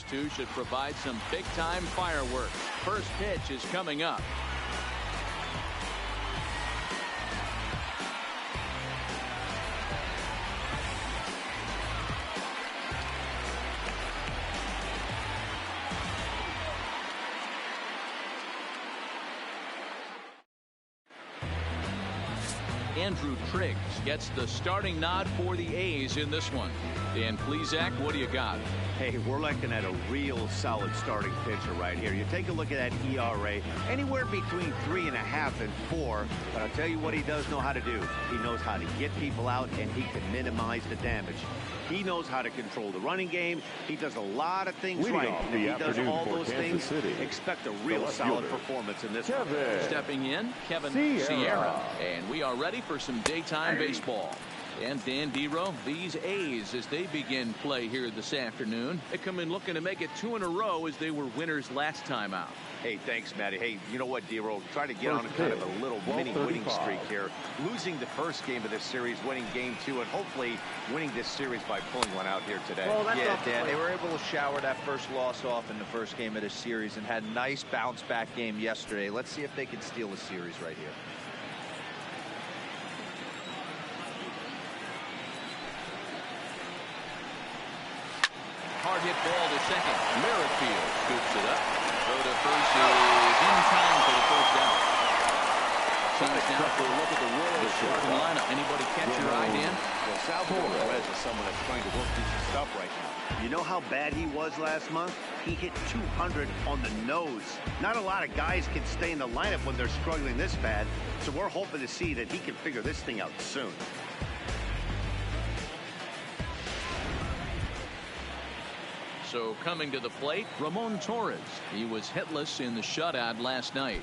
These two should provide some big-time fireworks. First pitch is coming up. Andrew Triggs gets the starting nod for the A's in this one. Dan Plesac, what do you got? Hey, we're looking at a real solid starting pitcher right here. You take a look at that ERA, anywhere between 3.5 and 4. But I'll tell you what he does know how to do. He knows how to get people out, and he can minimize the damage. He knows how to control the running game. He does a lot of things right. If he does all those things, expect a real solid performance in this one. Stepping in, Kevin Sierra. And we are ready for some daytime baseball. And Dan Dero, these A's, as they begin play here this afternoon, they come in looking to make it 2 in a row as they were winners last time out. Hey, thanks, Matty. Hey, you know what, Dero? Try to get on kind of a little mini winning streak here. Losing the first game of this series, winning game 2, and hopefully winning this series by pulling one out here today. Well, yeah, Dan, they were able to shower that first loss off in the first game of this series and had a nice bounce-back game yesterday. Let's see if they can steal the series right here. Hard hit ball to second. Merrifield scoops it up. Throw to first is in time for the first out. Teams now for a look at the Royals starting lineup. Anybody catch your eye, Dan? Well, Salvador Perez is someone that's trying to work through some stuff right now. You know how bad he was last month? He hit 200 on the nose. Not a lot of guys can stay in the lineup when they're struggling this bad, so we're hoping to see that he can figure this thing out soon. So coming to the plate, Ramon Torres. He was hitless in the shutout last night.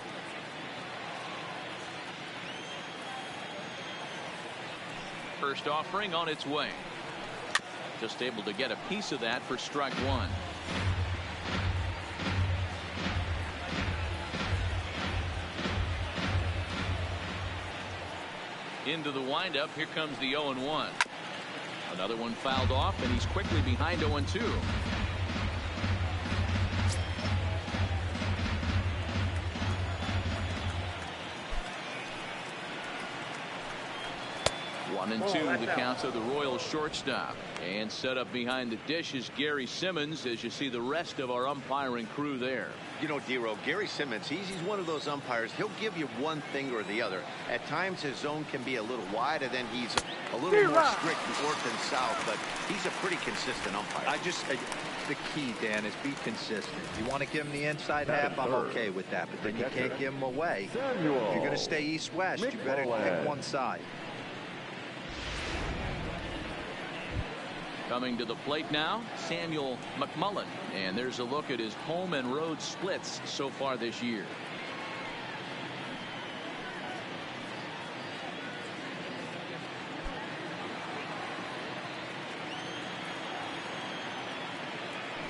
First offering on its way. Just able to get a piece of that for strike 1. Into the windup. Here comes the 0-1. Another one fouled off, and he's quickly behind 0-2. 1-2 the counts of the Royals shortstop. And set up behind the dish is Gary Simmons as you see the rest of our umpiring crew there. You know, Dero, Gary Simmons, he's one of those umpires. He'll give you one thing or the other. At times his zone can be a little wide, and then he's a little more strict north and south, but he's a pretty consistent umpire. The key, Dan, is be consistent. You want to give him the inside half, I'm okay with that, but then you can't give him away. If you're going to stay east-west, you better pick one side. Coming to the plate now, Samuel McMullen. And there's a look at his home and road splits so far this year.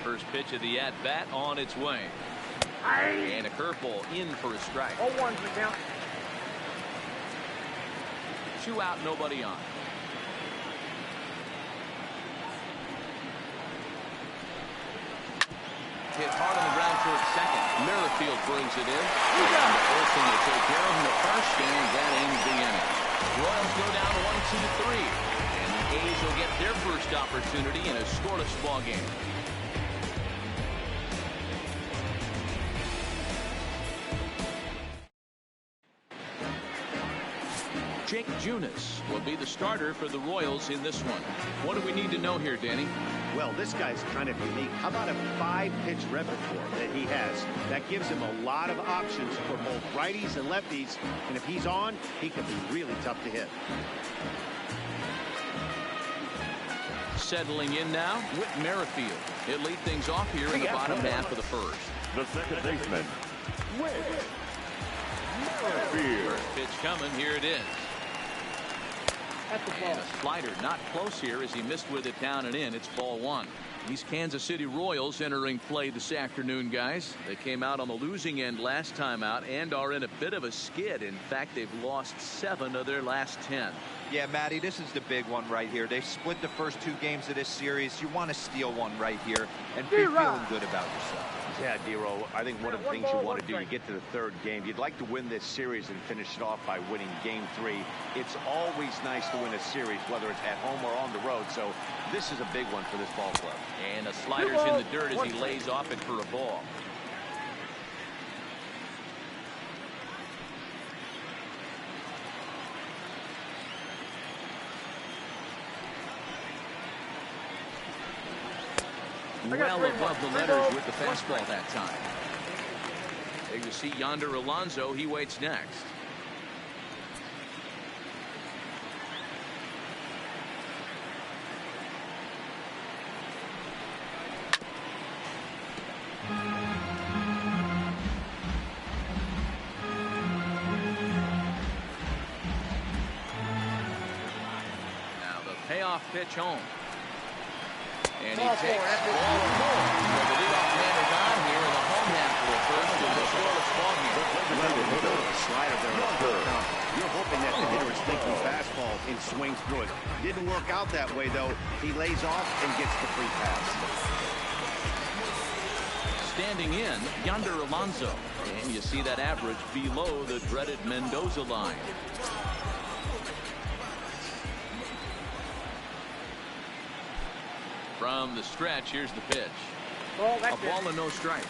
First pitch of the at-bat on its way. And a curveball in for a strike. 0-1 to count. 2 out, nobody on. Hit hard on the ground towards second. Merrifield brings it in. And Olsen will take care of him at first, and that ends the inning. Royals go down 1-2-3. And the A's will get their first opportunity in a scoreless ball game. Jake Junis will be the starter for the Royals in this one. What do we need to know here, Danny? Well, this guy's kind of unique. How about a 5-pitch repertoire that he has? That gives him a lot of options for both righties and lefties. And if he's on, he can be really tough to hit. Settling in now, Whit Merrifield. He'll lead things off here in the bottom half of the first. The second baseman, Whit Merrifield. First pitch coming. Here it is. And a slider not close here as he missed with it down and in. It's ball one. These Kansas City Royals entering play this afternoon, guys. They came out on the losing end last time out and are in a bit of a skid. In fact, they've lost 7 of their last 10. Yeah, Matty, this is the big one right here. They've split the first 2 games of this series. You want to steal one right here and be feeling good about yourself. Yeah, Dero, I think one of the things you want to do, you get to the 3rd game, you'd like to win this series and finish it off by winning game 3. It's always nice to win a series, whether it's at home or on the road. So this is a big one for this ball club. And the slider's in the dirt as he lays off it for a ball. Well above the letters with the fastball that time. There you see Yonder Alonso. He waits next. Now the payoff pitch home. And he takes ball more. So the leadoff man is on here in the home half of the first in the scoreless ball game. A slider there. You're hoping that the hitter is thinking fastball and swings through it. Didn't work out that way, though. He lays off and gets the free pass. Standing in, Yonder Alonso. And you see that average below the dreaded Mendoza line. From the stretch, here's the pitch. A ball and no strikes.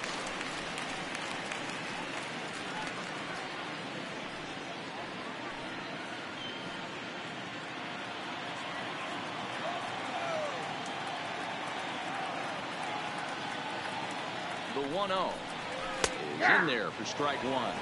The 1-0 is in there for strike one.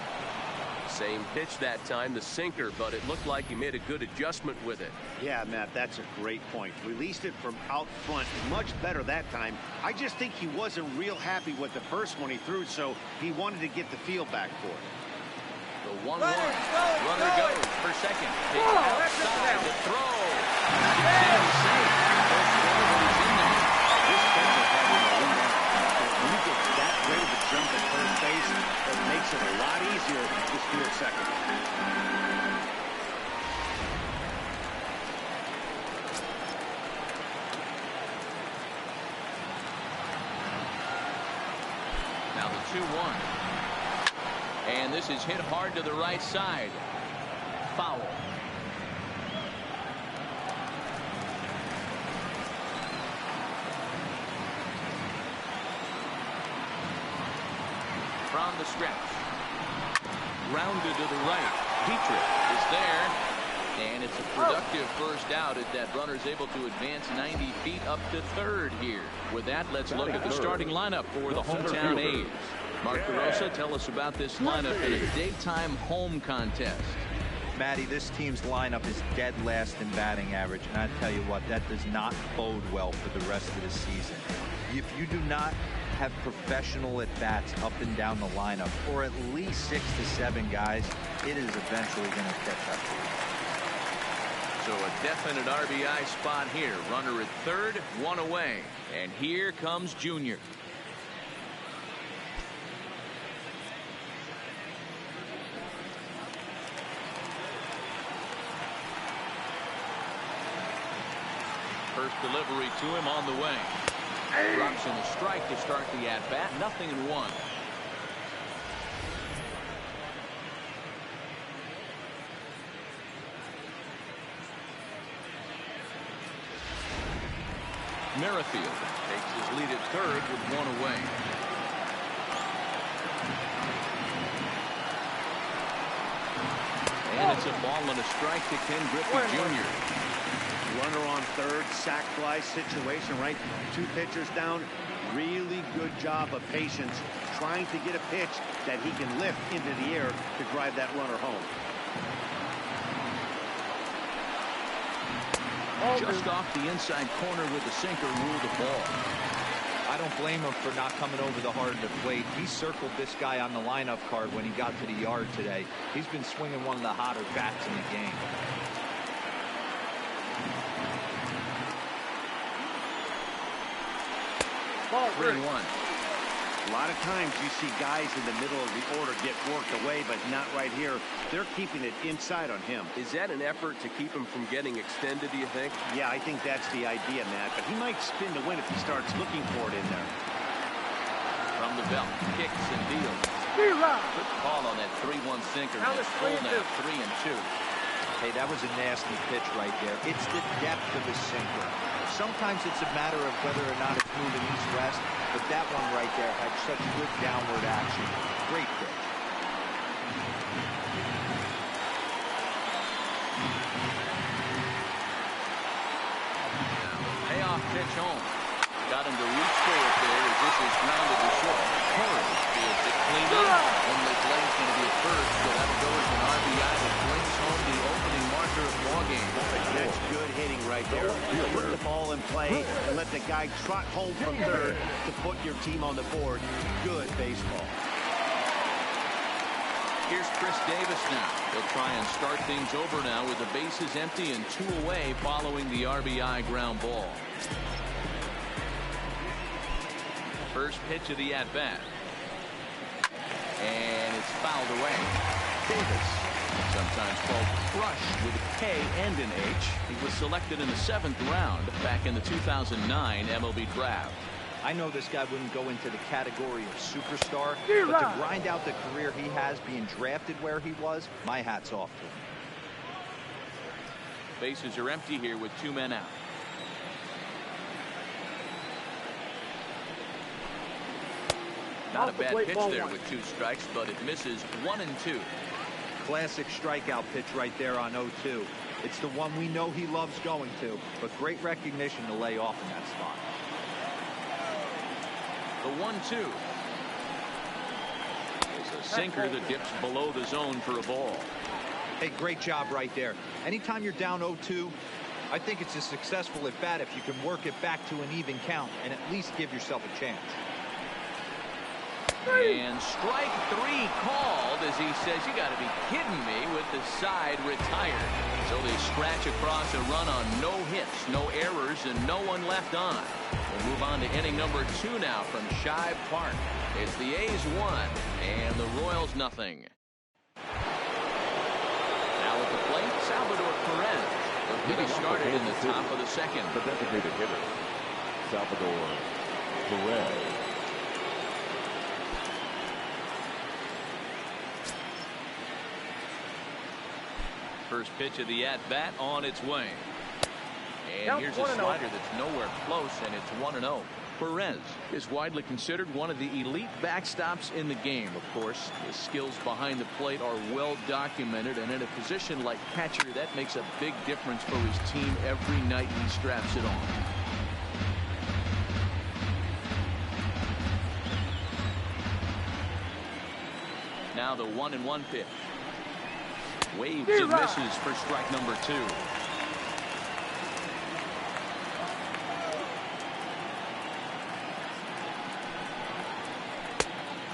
Same pitch that time, the sinker, but it looked like he made a good adjustment with it. Yeah, Matt, that's a great point. Released it from out front much better that time. I just think he wasn't real happy with the first one he threw, so he wanted to get the feel back for it. The 1-1. Runner goes for second. Hit outside the throw. And he's safe. He's in there. This catcher having a lead out. When you get that great of a jump at first base, it makes it a lot easier to steal second. Now the 2-1. And this is hit hard to the right side. Foul. From the stretch. Rounded to the right. Dietrich is there. And it's a productive first out as that runner's able to advance 90 feet up to third here. With that, let's look at the starting lineup for the hometown A's. Mark DeRosa, tell us about this lineup in a daytime home contest. Matty, this team's lineup is dead last in batting average, and I tell you what, that does not bode well for the rest of the season. If you do not have professional at-bats up and down the lineup, or at least 6 to 7 guys, it is eventually going to catch up to you. So a definite RBI spot here. Runner at third, 1 away. And here comes Junior. First delivery to him on the way. Drops in a strike to start the at-bat. 0-1. Merrifield takes his lead at third with 1 away. And it's a ball and a strike to Ken Griffey Jr. Runner on third, sac fly situation, right? 2 pitchers down. Really good job of patience, trying to get a pitch that he can lift into the air to drive that runner home. Just off the inside corner with the sinker, ruled the ball. I don't blame him for not coming over the hard to plate. He circled this guy on the lineup card when he got to the yard today. He's been swinging one of the hotter bats in the game. Ball 3-1. A lot of times you see guys in the middle of the order get worked away, but not right here. They're keeping it inside on him. Is that an effort to keep him from getting extended, do you think? Yeah, I think that's the idea, Matt. But he might spin to win if he starts looking for it in there. From the belt, kicks and deals. Good call on that 3-1 sinker. It's full now, 3-2. Hey, that was a nasty pitch right there. It's the depth of his sinker. Sometimes it's a matter of whether or not it's moving east-west, but that one right there had such good downward action. Great pitch. Payoff pitch home. Got him to reach for it there as this is grounded to short. Torres fields it cleanly. Only play's going to be at first, so that'll go as an RBI that brings home the opening marker of the ball game. That's good hitting right there. Put the ball in play and let the guy trot home from third to put your team on the board. Good baseball. Here's Chris Davis now. He'll try and start things over now with the bases empty and 2 away following the RBI ground ball. First pitch of the at-bat. And it's fouled away. Davis, sometimes called Crush with a K and an H. He was selected in the 7th round back in the 2009 MLB draft. I know this guy wouldn't go into the category of superstar, but to grind out the career he has being drafted where he was, my hat's off to him. Bases are empty here with 2 men out. Not a bad pitch there with 2 strikes, but it misses 1-2. Classic strikeout pitch right there on 0-2. It's the one we know he loves going to, but great recognition to lay off in that spot. The 1-2. It's a sinker that dips below the zone for a ball. Hey, great job right there. Anytime you're down 0-2, I think it's a successful at bat if you can work it back to an even count and at least give yourself a chance. And strike 3 called as he says, you got to be kidding me, with the side retired. So they scratch across a run on no hits, no errors, and no one left on. We'll move on to inning number 2 now from Shive Park. It's the A's 1 and the Royals nothing. Now at the plate, Salvador Perez. He'll be started in the top of the 2nd. The designated hitter, Salvador Perez. First pitch of the at-bat on its way. And here's a slider that's nowhere close, and it's 1-0. Perez is widely considered one of the elite backstops in the game. Of course, his skills behind the plate are well documented, and in a position like catcher, that makes a big difference for his team every night he straps it on. Now the 1-1 pitch. Waves and misses for strike number 2.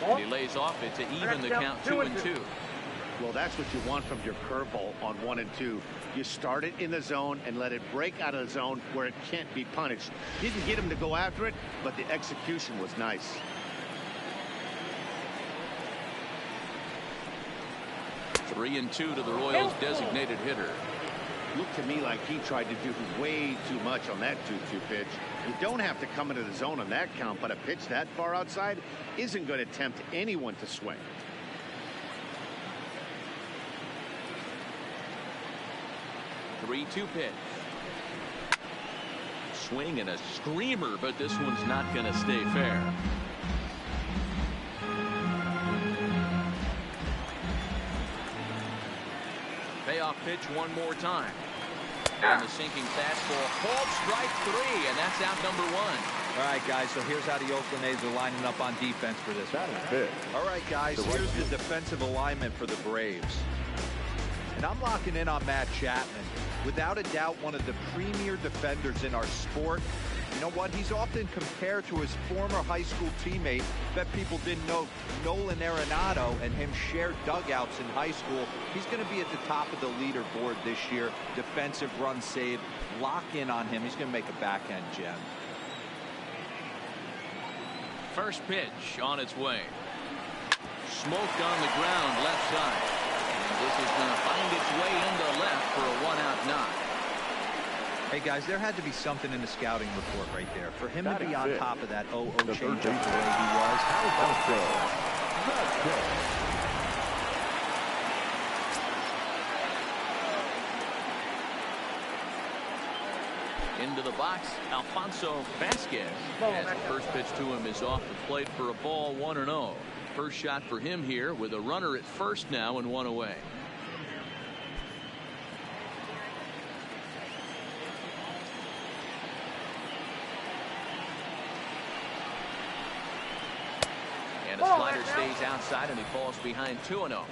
And he lays off it to even the count 2-2. Well, that's what you want from your curveball on 1 and 2. You start it in the zone and let it break out of the zone where it can't be punished. Didn't get him to go after it, but the execution was nice. 3-2 to the Royals designated hitter. Looked to me like he tried to do way too much on that 2-2 pitch. You don't have to come into the zone on that count, but a pitch that far outside isn't going to tempt anyone to swing. The 3-2 pitch. Swing and a screamer, but this one's not going to stay fair. Payoff pitch one more time. And the sinking fastball called strike 3, and that's out number 1. All right, guys, so here's how the Oakland A's are lining up on defense for this. Big. All right, guys, here's the defensive alignment for the Braves. And I'm locking in on Matt Chapman. Without a doubt, one of the premier defenders in our sport. You know what? He's often compared to his former high school teammate. Bet people didn't know Nolan Arenado and him shared dugouts in high school. He's going to be at the top of the leaderboard this year. Defensive run saved. Lock in on him. He's going to make a backhand gem. First pitch on its way. Smoked on the ground left side. And this is going to find its way into left for a one-out knock. Hey guys, there had to be something in the scouting report right there. For him to be on top of that 0-0 The changeup third the way he was. Into the box, Alfonso Vasquez. As the first pitch to him is off the plate for a ball, 1-0. First shot for him here with a runner at first now and one away. And a slider stays outside and he falls behind 2-0.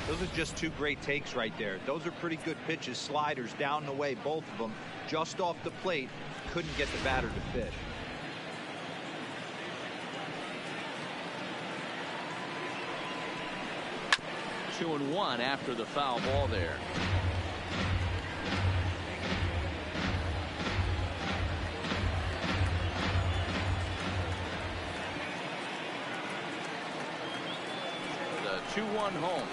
Those are just two great takes right there. Those are pretty good pitches. Sliders down the way, both of them. Just off the plate. Couldn't get the batter to pitch. Two and one after the foul ball there. The 2-1 home.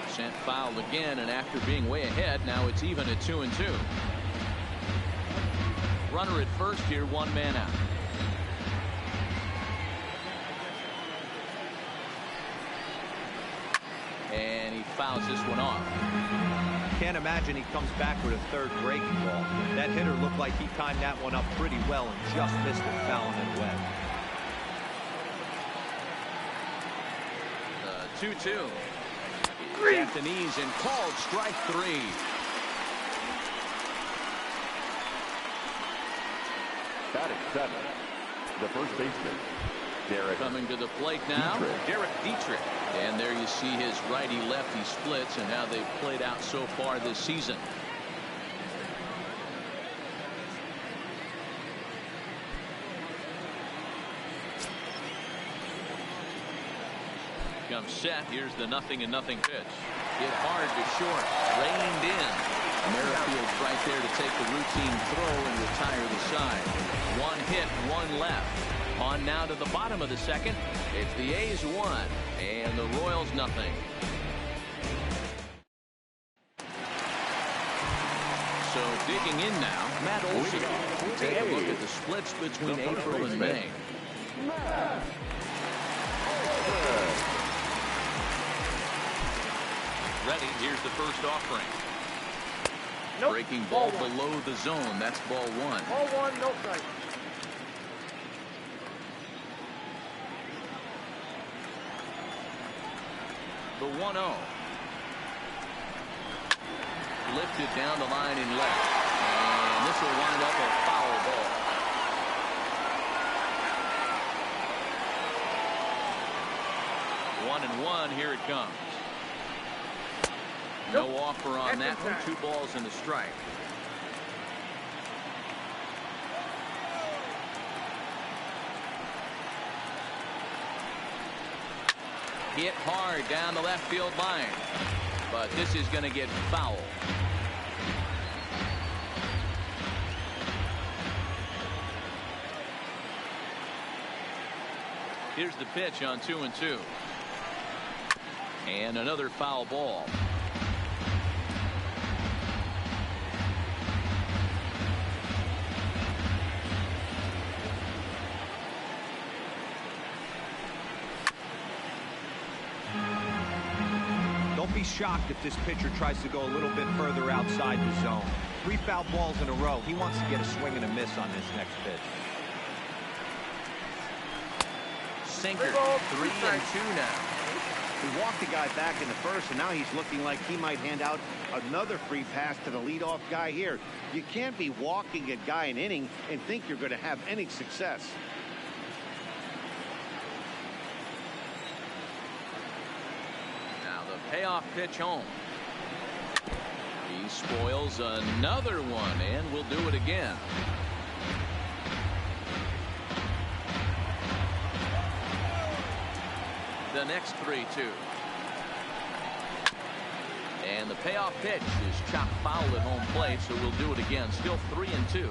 Sent foul again, and after being way ahead, now it's even at 2-2. Runner at first here, one man out. And he fouls this one off. Can't imagine he comes back with a third breaking ball. That hitter looked like he timed that one up pretty well and just missed it, fouling it away. 2-2. At the knees and called strike three. Batting seven, the first baseman, Derek. Coming to the plate now, Derek Dietrich. And there you see his righty-lefty splits and how they've played out so far this season. Comes set. Here's the 0-0 pitch. Hit hard to short. Reined in. Merrifield's right there to take the routine throw and retire the side. One hit, one left. On now to the bottom of the second. It's the A's 1 and the Royals nothing. So digging in now, Matt Olson. We'll take a look at the splits between April and May. Ready, here's the first offering. Nope. Breaking ball below the zone. That's ball one. Ball one, no strike. The 1-0. Lifted down the line in left. And this will wind up a foul ball. One and one, here it comes. No offer on that one. 2 balls and a strike. Hit hard down the left field line. But this is going to get foul. Here's the pitch on 2-2. And another foul ball. Don't be shocked if this pitcher tries to go a little bit further outside the zone. 3 foul balls in a row. He wants to get a swing and a miss on this next pitch. Sinker, 3-2 now. He walked the guy back in the first, and now he's looking like he might hand out another free pass to the leadoff guy here. You can't be walking a guy an inning and think you're going to have any success. Now the payoff pitch home. He spoils another one, and will do it again. the next 3-2. And the payoff pitch is chopped foul at home plate, so we'll do it again. Still 3-2.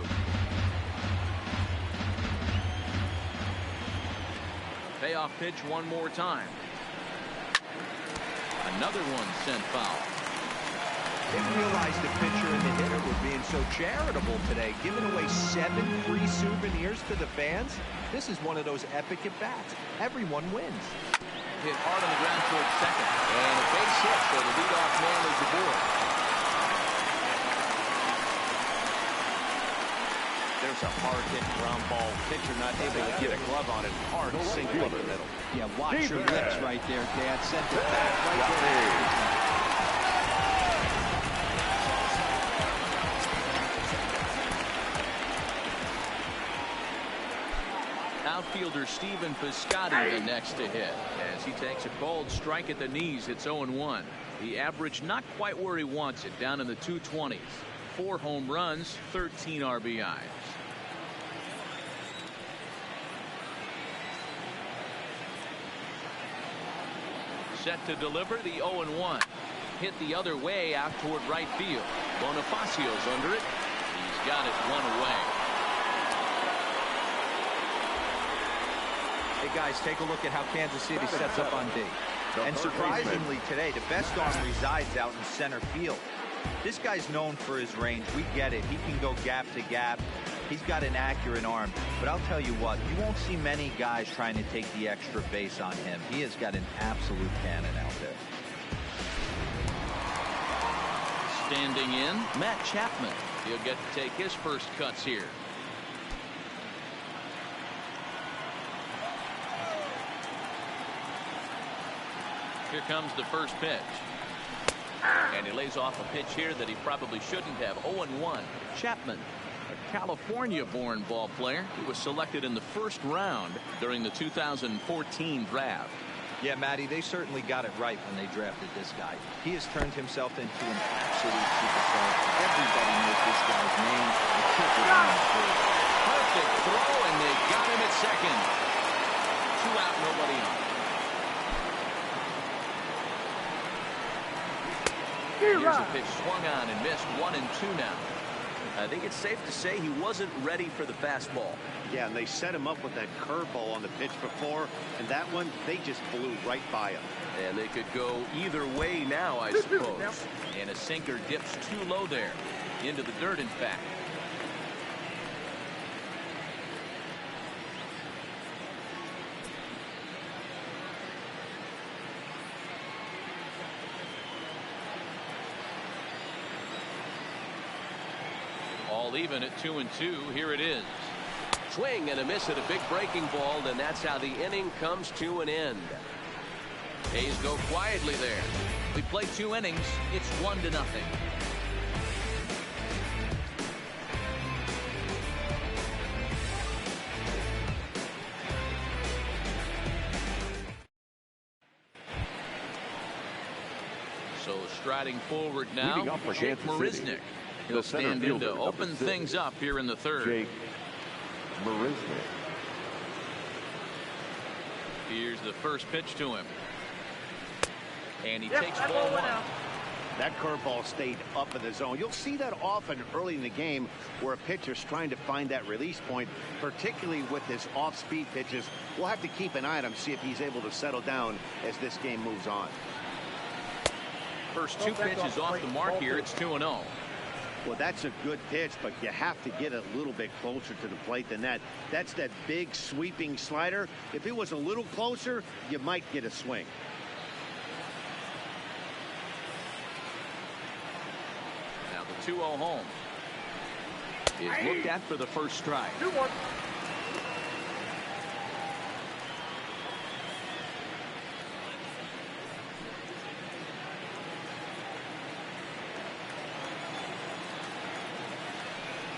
Payoff pitch one more time. Another one sent foul. Didn't realize the pitcher and the hitter were being so charitable today, giving away 7 free souvenirs to the fans. This is one of those epic at-bats. Everyone wins. Hit hard on the ground towards second. And a base hit, so the leadoff man is aboard. There's a hard-hit ground ball. Pitcher not able to get a glove on it. Hard sink up the middle. Yeah, watch your lips right there, Dad. Sent it back right there. Outfielder Stephen Piscotty the next to hit as he takes a cold strike at the knees. It's 0-1. The average not quite where he wants it, down in the 220s. 4 home runs, 13 RBIs. Set to deliver the 0-1. Hit the other way out toward right field. Bonifacio's under it. He's got it one away. Hey guys, take a look at how Kansas City sets up on D. And surprisingly today, the best arm resides out in center field. This guy's known for his range. We get it. He can go gap to gap. He's got an accurate arm. But I'll tell you what, you won't see many guys trying to take the extra base on him. He has got an absolute cannon out there. Standing in, Matt Chapman. He'll get to take his first cuts here. Here comes the first pitch. And he lays off a pitch here that he probably shouldn't have. 0-1. Chapman, a California-born ball player. He was selected in the first round during the 2014 draft. Yeah, Matty, they certainly got it right when they drafted this guy. He has turned himself into an absolute superstar. Everybody knows this guy's name. Perfect throw, and they got him at second. 2 out, nobody on. Here's a pitch swung on and missed. 1-2 now. I think it's safe to say he wasn't ready for the fastball. Yeah, and they set him up with that curveball on the pitch before, and that one, they just blew right by him. And they could go either way now, I suppose. And a sinker dips too low there. Into the dirt, in fact. All even at 2-2. Here it is. Swing and a miss at a big breaking ball, and that's how the inning comes to an end. A's go quietly there. We play 2 innings. It's 1-0. So striding forward now, Jake Marisnick. He'll stand in to open things up here in the third. Jake Marisnick. Here's the first pitch to him. And he takes ball 1. That curveball stayed up in the zone. You'll see that often early in the game where a pitcher's trying to find that release point, particularly with his off-speed pitches. We'll have to keep an eye on him, see if he's able to settle down as this game moves on. First 2 pitches off the mark here. It's 2-0. Well, that's a good pitch, but you have to get a little bit closer to the plate than that. That's that big sweeping slider. If it was a little closer, you might get a swing. Now the 2-0 home is looked at for the first strike. 2-1.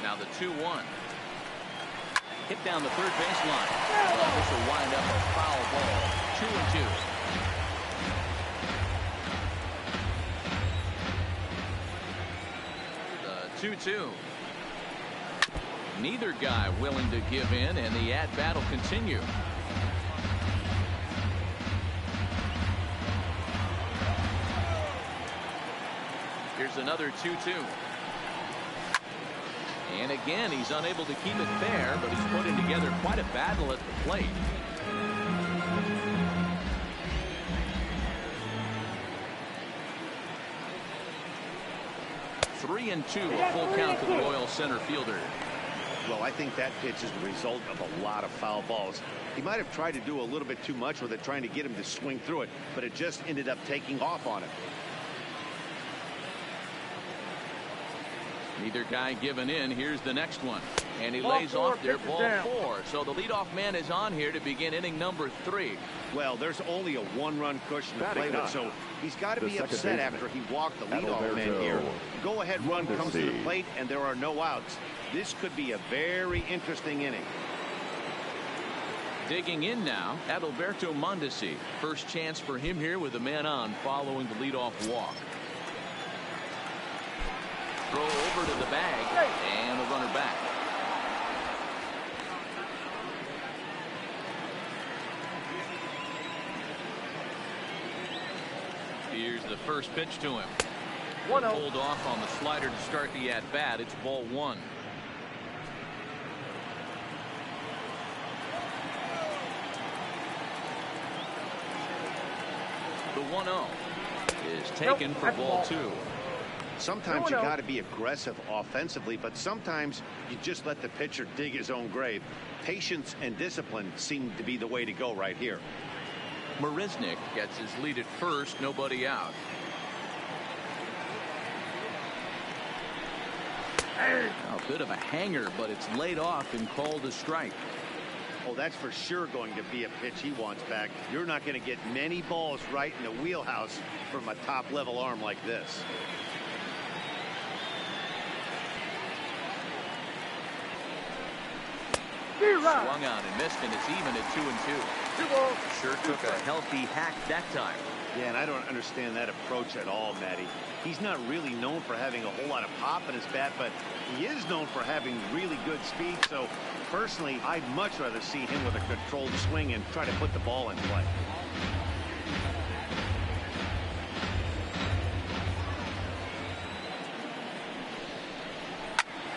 Now the 2-1. Hit down the third baseline. This will wind up a foul ball. 2-2. The 2-2. Neither guy willing to give in, and the at-bat will continue. another 2-2. And again, he's unable to keep it fair, but he's putting together quite a battle at the plate. Three and two, a full count to the Royal center fielder. Well, I think that pitch is the result of a lot of foul balls. He might have tried to do a little bit too much with it, trying to get him to swing through it, but it just ended up taking off on him. Neither guy giving in. Here's the next one. And he lays off there, ball four. So the leadoff man is on here to begin inning number 3. Well, there's only a one-run cushion to play with, so he's got to be upset after he walked the leadoff man here. Go-ahead run comes to the plate, and there are no outs. This could be a very interesting inning. Digging in now, Adalberto Mondesi. First chance for him here with a man on following the leadoff walk. Throw over to the bag, and the runner back. Here's the first pitch to him. Pulled off on the slider to start the at-bat. It's ball 1. The 1-0 is taken for ball 2. Sometimes you got to be aggressive offensively, but sometimes you just let the pitcher dig his own grave. Patience and discipline seem to be the way to go right here. Marisnick gets his lead at first, nobody out. A bit of a hanger, but it's laid off and called a strike. Oh, that's for sure going to be a pitch he wants back. You're not going to get many balls right in the wheelhouse from a top-level arm like this. Swung on and missed, and it's even at 2-2. Sure took a healthy hack that time. Yeah, and I don't understand that approach at all, Matty. He's not really known for having a whole lot of pop in his bat, but he is known for having really good speed. So, personally, I'd much rather see him with a controlled swing and try to put the ball in play.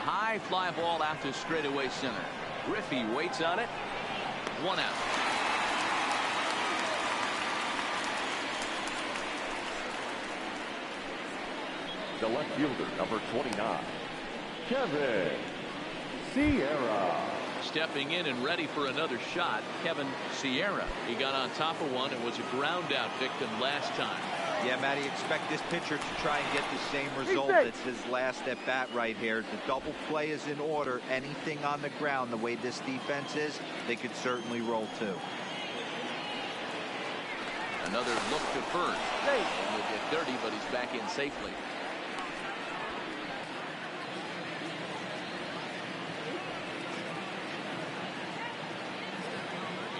High fly ball out to straightaway center. Griffey waits on it. 1 out. The left fielder, number 29, Kevin Sierra. Stepping in and ready for another shot, Kevin Sierra. He got on top of one and was a ground out victim last time. Yeah, Matty, expect this pitcher to try and get the same result as his last at bat right here. The double play is in order. Anything on the ground, the way this defense is, they could certainly roll too. Another look to first. And will get dirty, but he's back in safely.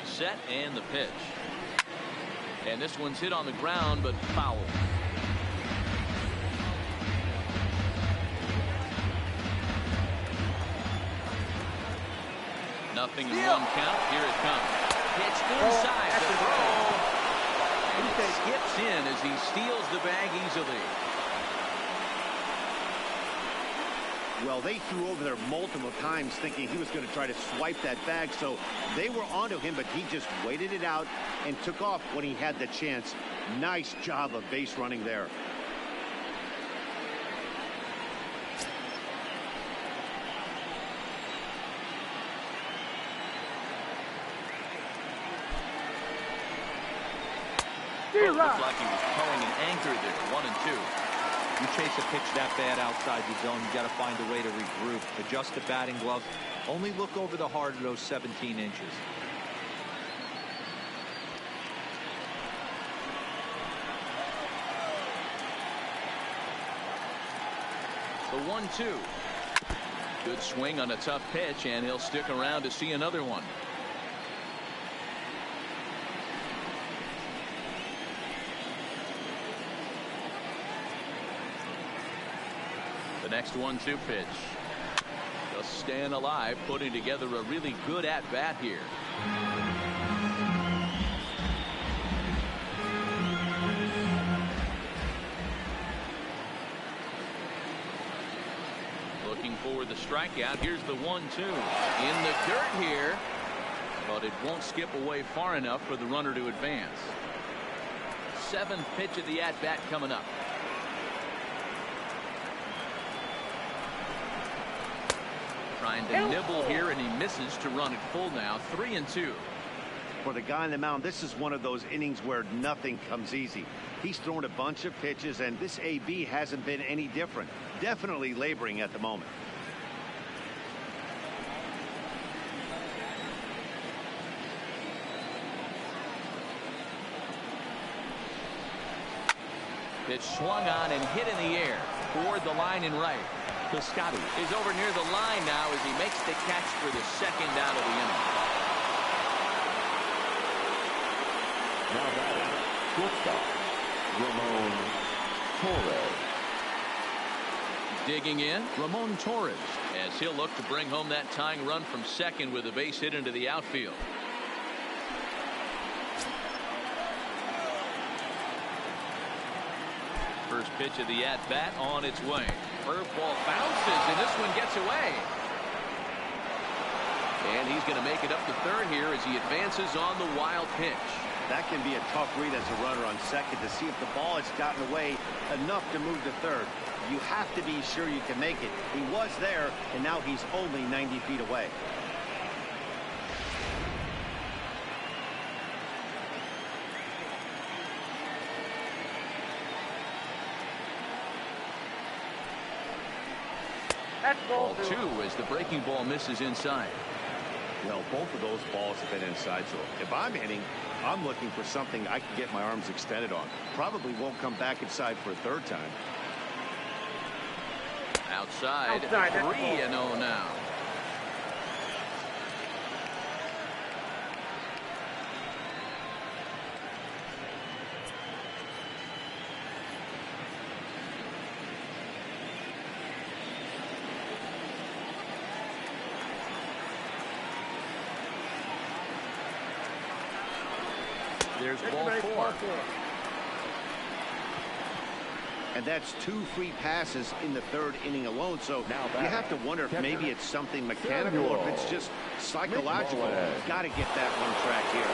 Set and the pitch. And this one's hit on the ground, but foul. Nothing in 1 count. Here it comes. Pitch inside the throw. And it skips in as he steals the bag easily. Well, they threw over there multiple times thinking he was going to try to swipe that bag, so they were onto him, but he just waited it out and took off when he had the chance. Nice job of base running there. Looks like he was towing an anchor there. 1 and 2. You chase a pitch that bad outside the zone, you got to find a way to regroup, adjust the batting glove, only look over the heart of those 17 inches. The 1-2. Good swing on a tough pitch, and he'll stick around to see another one. The next 1-2 pitch. Just staying alive, putting together a really good at-bat here. Looking for the strikeout. Here's the 1-2 in the dirt here, but it won't skip away far enough for the runner to advance. 7th pitch of the at bat coming up. Trying to nibble here, and he misses to run it full now. 3-2. For the guy on the mound, this is one of those innings where nothing comes easy. He's thrown a bunch of pitches, and this AB hasn't been any different. Definitely laboring at the moment. Pitch swung on and hit in the air toward the line and right. Piscotty is over near the line now as he makes the catch for the 2nd out of the inning. Now batting, shortstop, Ramon Torres. Digging in, Ramon Torres, as he'll look to bring home that tying run from 2nd with a base hit into the outfield. First pitch of the at-bat on its way. Curveball bounces, and this one gets away. And he's going to make it up to 3rd here as he advances on the wild pitch. That can be a tough read as a runner on 2nd to see if the ball has gotten away enough to move to 3rd. You have to be sure you can make it. He was there, and now he's only 90 feet away. That's Ball 2 as the breaking ball misses inside. Well, both of those balls have been inside, so if I'm hitting, I'm looking for something I can get my arms extended on. Probably won't come back inside for a 3rd time. Outside 3-0 now. There's ball 4. And that's 2 free passes in the 3rd inning alone. So now you have to wonder if maybe it's something mechanical or if it's just psychological. Got to get that one track here.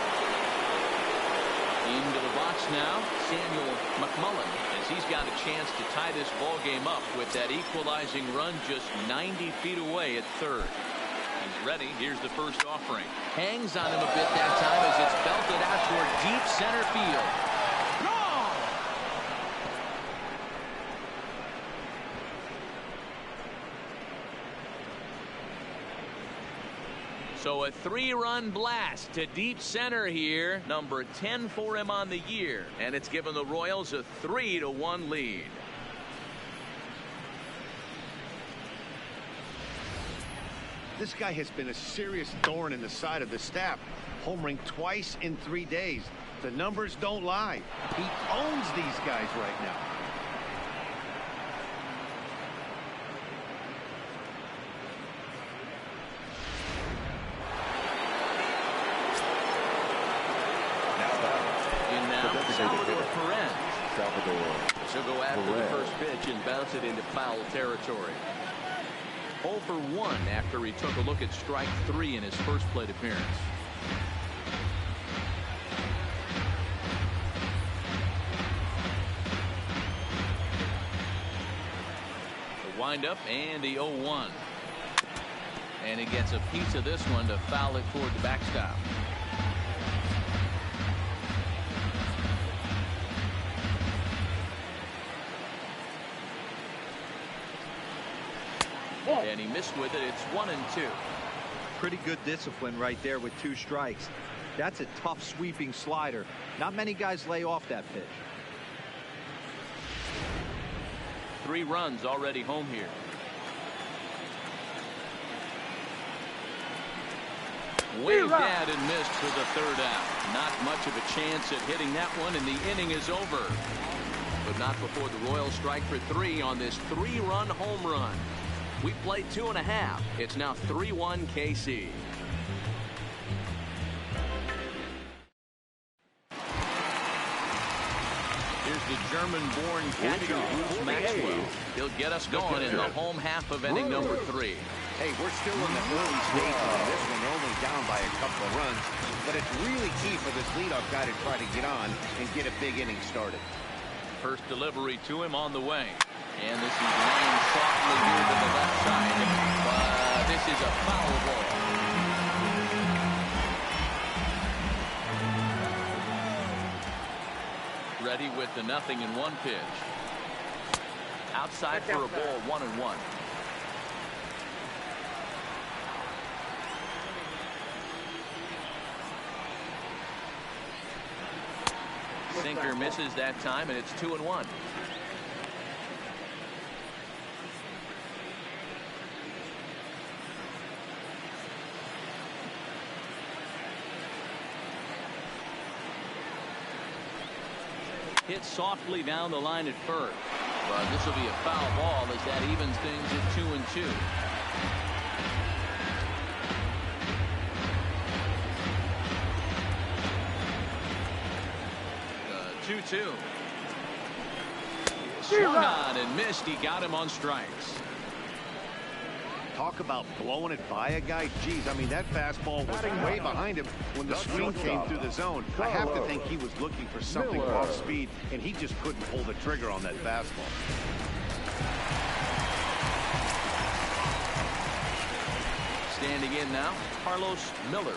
Into the box now, Samuel McMullen, as he's got a chance to tie this ball game up with that equalizing run just 90 feet away at 3rd. He's ready. Here's the first offering. Hangs on him a bit that time as it's belted out toward deep center field. So a 3-run blast to deep center here. Number 10 for him on the year. And it's given the Royals a 3-1 lead. This guy has been a serious thorn in the side of the staff. Homering twice in 3 days. The numbers don't lie. He owns these guys right now. She'll go after the first pitch and bounce it into foul territory. 0 for 1 after he took a look at strike 3 in his first plate appearance. The windup and the 0-1. And he gets a piece of this one to foul it toward the backstop. And he missed with it. It's 1-2. Pretty good discipline right there with 2 strikes. That's a tough sweeping slider. Not many guys lay off that pitch. 3 runs already home here. Waved at and missed for the 3rd out. Not much of a chance at hitting that one, and the inning is over. But not before the Royals strike for 3 on this 3-run home run. We played 2.5. It's now 3-1 KC. Here's the German-born catcher Bruce Maxwell. He'll get us going in the home half of inning number 3. Hey, we're still in the early stages of this one. They're only down by a couple of runs, but it's really key for this leadoff guy to try to get on and get a big inning started. First delivery to him on the way. And this is laying softly here to the left side. But this is a foul ball. Ready with the 0-1 pitch. Outside for a ball, 1-1. Sinker misses that time, and it's 2-1. Hit softly down the line at first. But this will be a foul ball as that evens things at 2-2. 2-2. Swung on and missed. He got him on strikes. Talk about blowing it by a guy. Geez, I mean, that fastball was way behind him when the swing came through the zone. I have to think he was looking for something off speed, and he just couldn't pull the trigger on that fastball. Standing in now, Carlos Miller.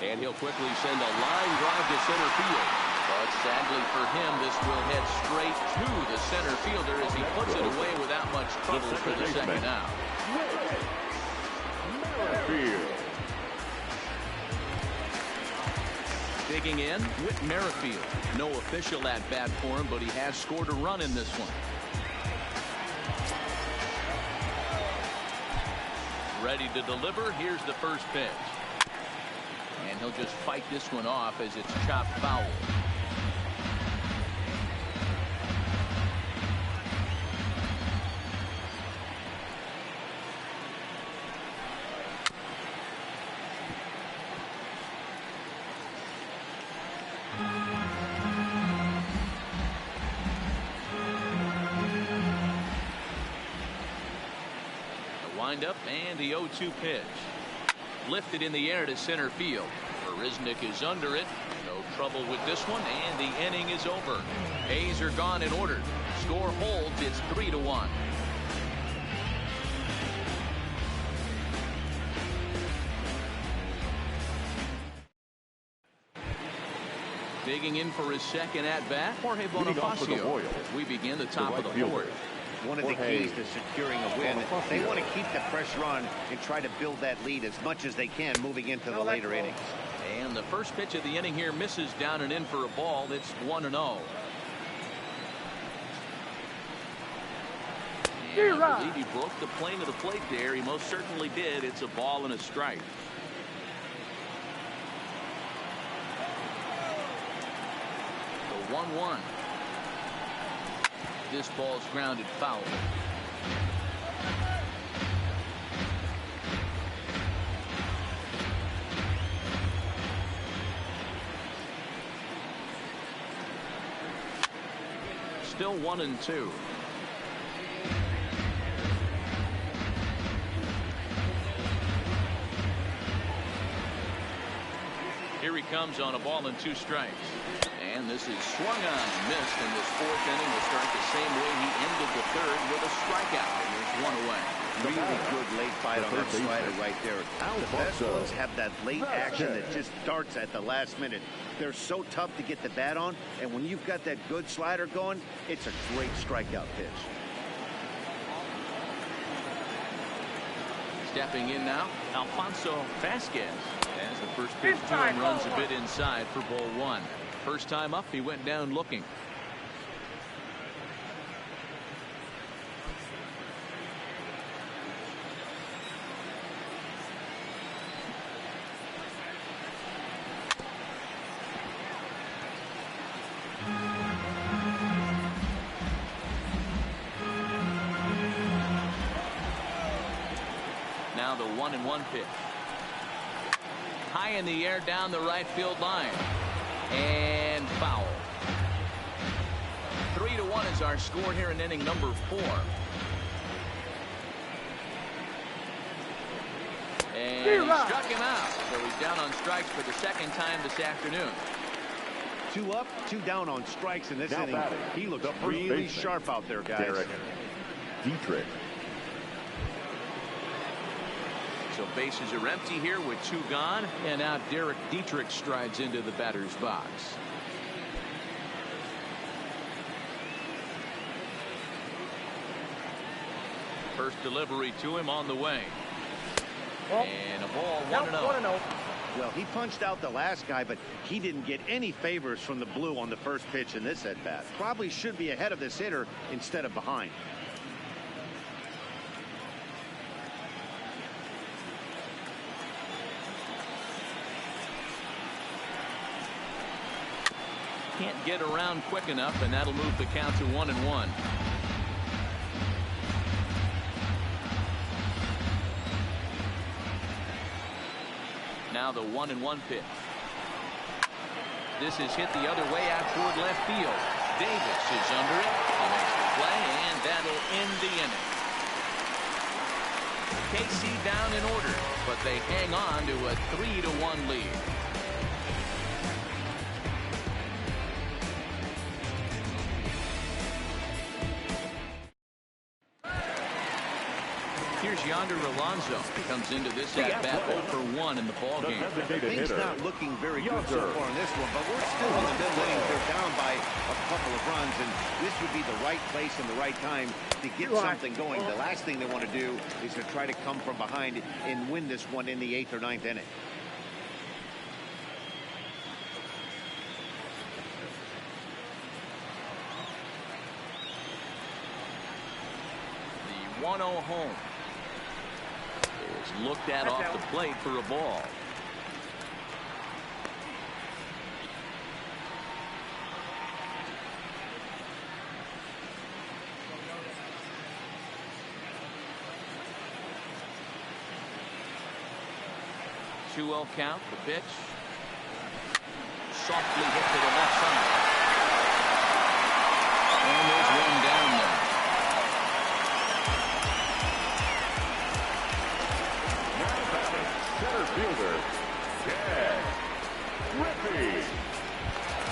And he'll quickly send a line drive to center field. But sadly for him, this will head straight to the center fielder as he puts it away without much trouble for the second out. Digging in, Whit Merrifield. No official at bat for him, but he has scored a run in this one. Ready to deliver. Here's the first pitch. And he'll just fight this one off as it's chopped foul. Up and the 0-2 pitch. Lifted in the air to center field. Marisnik is under it. No trouble with this one, and the inning is over. A's are gone in order. Score holds. It's 3-1. Digging in for his second at bat, Jorge Bonifacio. As we begin the top of the fourth. One of the keys to securing a win, they want to keep the pressure on and try to build that lead as much as they can moving into the later innings. And the first pitch of the inning here misses down and in for a ball. It's 1-0. And I believe he broke the plane of the plate there. He most certainly did. It's a ball and a strike. The 1-1. This ball's grounded foul. Still 1-2. Here he comes on a ball and 2 strikes. And this is swung on and missed, and this fourth inning will start the same way he ended the third with a strikeout. And there's 1 away. Really good late fight on that slider right there. The best ones have that late action that just darts at the last minute. They're so tough to get the bat on, and when you've got that good slider going, it's a great strikeout pitch. Stepping in now, Alfonso Vasquez. As the first pitch to him runs a bit inside for ball 1. First time up, he went down looking. Now the 1-1 pitch. High in the air down the right field line. And foul. 3-1 is our score here in inning number 4. And he struck him out. So he's down on strikes for the second time this afternoon. 2 up, 2 down on strikes in this Now inning. batting, He looks the first really baseman, sharp out there, guys. Derek Dietrich. So bases are empty here with 2 gone. And now Derek Dietrich strides into the batter's box. First delivery to him on the way. And a ball, 1-0. Well, he punched out the last guy, but he didn't get any favors from the blue on the first pitch in this at-bat. Probably should be ahead of this hitter instead of behind. Can't get around quick enough, and that'll move the count to 1-1. Now the 1-1 pitch. This is hit the other way out toward left field. Davis is under it. He makes the play, and that'll end the inning. KC down in order, but they hang on to a 3-1 lead. Here's Yonder Alonso. He comes into this at-bat 0 for 1 in the ballgame. Things not looking very good so far in this one, but we're still in the middle innings. They're down by a couple of runs, and this would be the right place and the right time to get something going. The last thing they want to do is to try to come from behind and win this one in the 8th or 9th inning. The 1-0 home is looked at off the plate for a ball. Two-0 count. The pitch softly hit to the left side, and there's one down there. Center fielder, Ken Griffey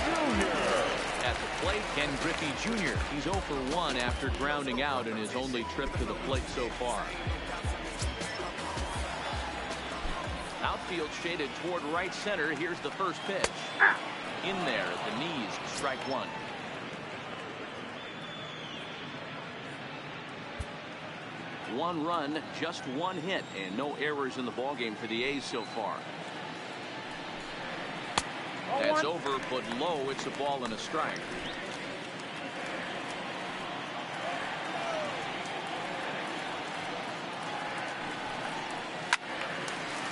Jr. At the plate, Ken Griffey Jr. He's 0 for 1 after grounding out in his only trip to the plate so far. Outfield shaded toward right center. Here's the first pitch. In there at the knees, strike 1. One run, just one hit, and no errors in the ballgame for the A's so far. That's over, but low. It's a ball and a strike.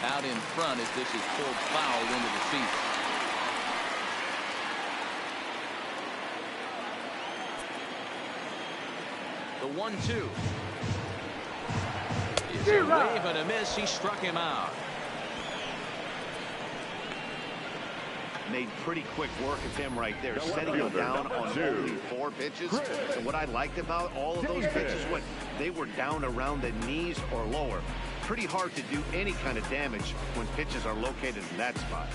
Out in front as this is pulled foul into the seat. The 1-2. It's a wave and a miss. He struck him out. Made pretty quick work of him right there, setting him down on only 4 pitches. And what I liked about all of those pitches, what they were down around the knees or lower. Pretty hard to do any kind of damage when pitches are located in that spot.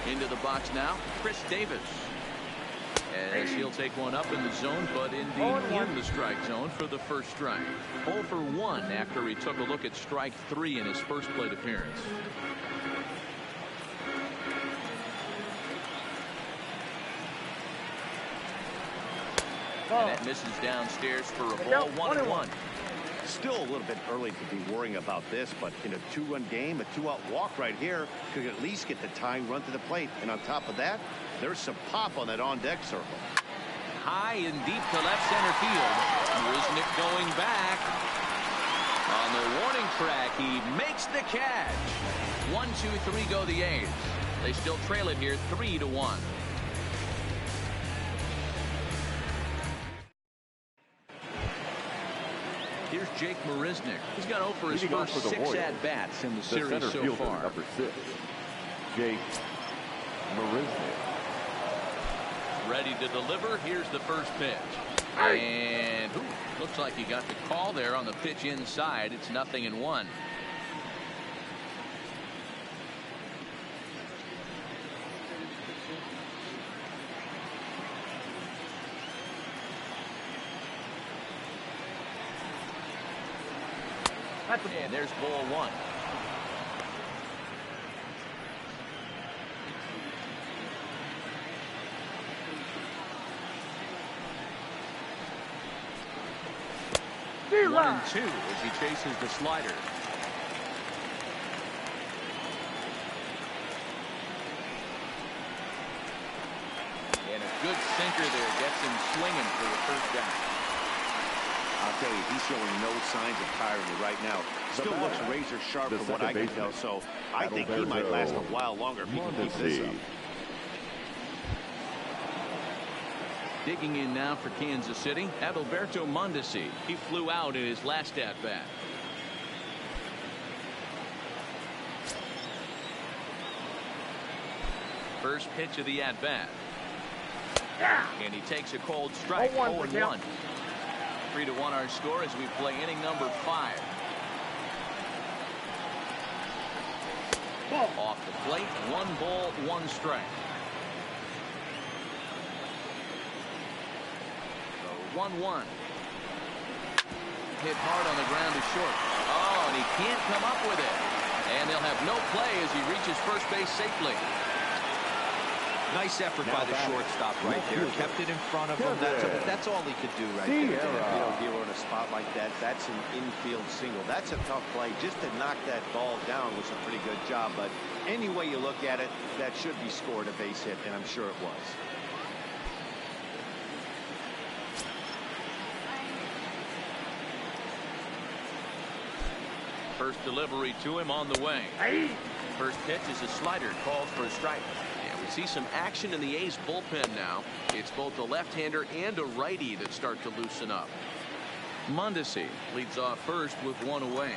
Into the box now, Chris Davis. As he'll take one up in the zone, but indeed in the strike zone for the first strike. 0 for 1 after he took a look at strike 3 in his first plate appearance. And that misses downstairs for a ball. 1-1. Still a little bit early to be worrying about this, but in a 2-run game, a 2-out walk right here could at least get the tying run to the plate. And on top of that, there's some pop on that on-deck circle. High and deep to left center field. Wisnick going back. On the warning track, he makes the catch. 1-2-3 go the A's. They still trail it here 3-1. Here's Jake Marisnick. He's got 0 for his Leading off first for the 6 Royals, at-bats in the the series center so fielder, far. number 6, Jake Marisnick. Ready to deliver. Here's the first pitch. And looks like he got the call there on the pitch inside. It's 0-1. And there's ball 1. One and 2 as he chases the slider. And a good sinker there gets him swinging for the first down. I'll tell you, he's showing no signs of tiring right now. Still looks razor sharp from what I can tell, so I think he might last a while longer if he can keep this up. Digging in now for Kansas City, Adalberto Mondesi. He flew out in his last at-bat. First pitch of the at-bat. And he takes a cold strike. 0-1. 3-1 our score as we play inning number 5. Off the plate, 1 ball, 1 strike. 1-1. Hit hard on the ground to short. Oh, and he can't come up with it. And they'll have no play as he reaches first base safely. Nice effort by the shortstop right there. Kept it in front of him. That's all he could do right there. You know, Gilo, in a spot like that, that's an infield single. That's a tough play. Just to knock that ball down was a pretty good job. But any way you look at it, that should be scored a base hit, and I'm sure it was. First delivery to him on the way. First pitch is a slider called for a strike. And we see some action in the A's bullpen now. It's both a left-hander and a righty that start to loosen up. Mondesi leads off first with 1 away.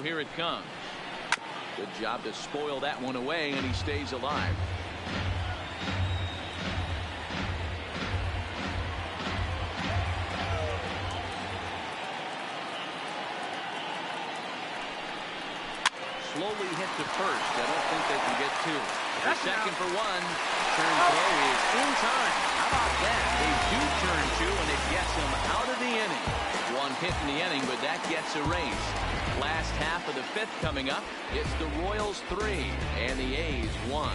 Here it comes. Good job to spoil that one away, and he stays alive. Slowly hit to first. I don't think they can get 2. The second for 1. Turn throw is in time. How about that? They do turn 2, and it gets them out of the inning. 1 hit in the inning, but that gets erased. Last half of the 5th coming up. It's the Royals 3 and the A's 1.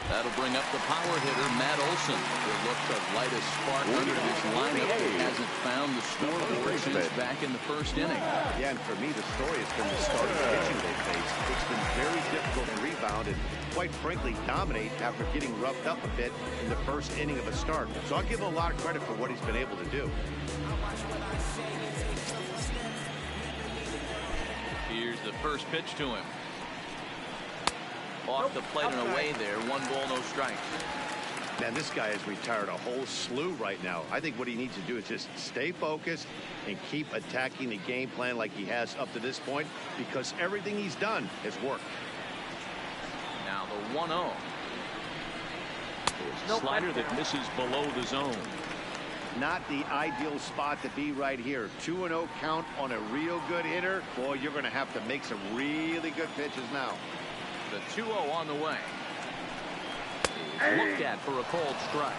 That'll bring up the power hitter, Matt Olson. Will look to light a spark under this lineup. He hasn't found the scoreboard since back in the 1st inning. Yeah, and for me, the story has been the starting pitching they faced. It's been very difficult to rebound and, quite frankly, dominate after getting roughed up a bit in the 1st inning of a start. So I'll give him a lot of credit for what he's been able to do. Here's the first pitch to him. Off the plate and away there. 1 ball, no strikes. Man, this guy has retired a whole slew right now. I think what he needs to do is just stay focused and keep attacking the game plan like he has up to this point, because everything he's done has worked. Now the 1-0. Slider that misses below the zone. Not the ideal spot to be right here. 2-0 count on a real good hitter. Boy, you're going to have to make some really good pitches now. The 2-0 on the way. He's looked at for a cold strike.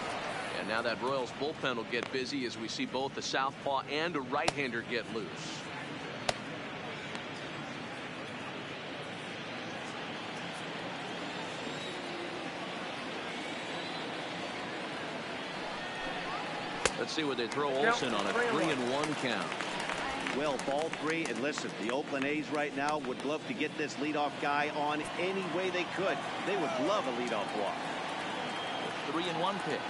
And now that Royals bullpen will get busy as we see both a southpaw and a right-hander get loose. Let's see what they throw Olsen on a 3-1 count. Well, ball 3, and listen, the Oakland A's right now would love to get this leadoff guy on any way they could. They would love a leadoff walk. 3-1 pitch.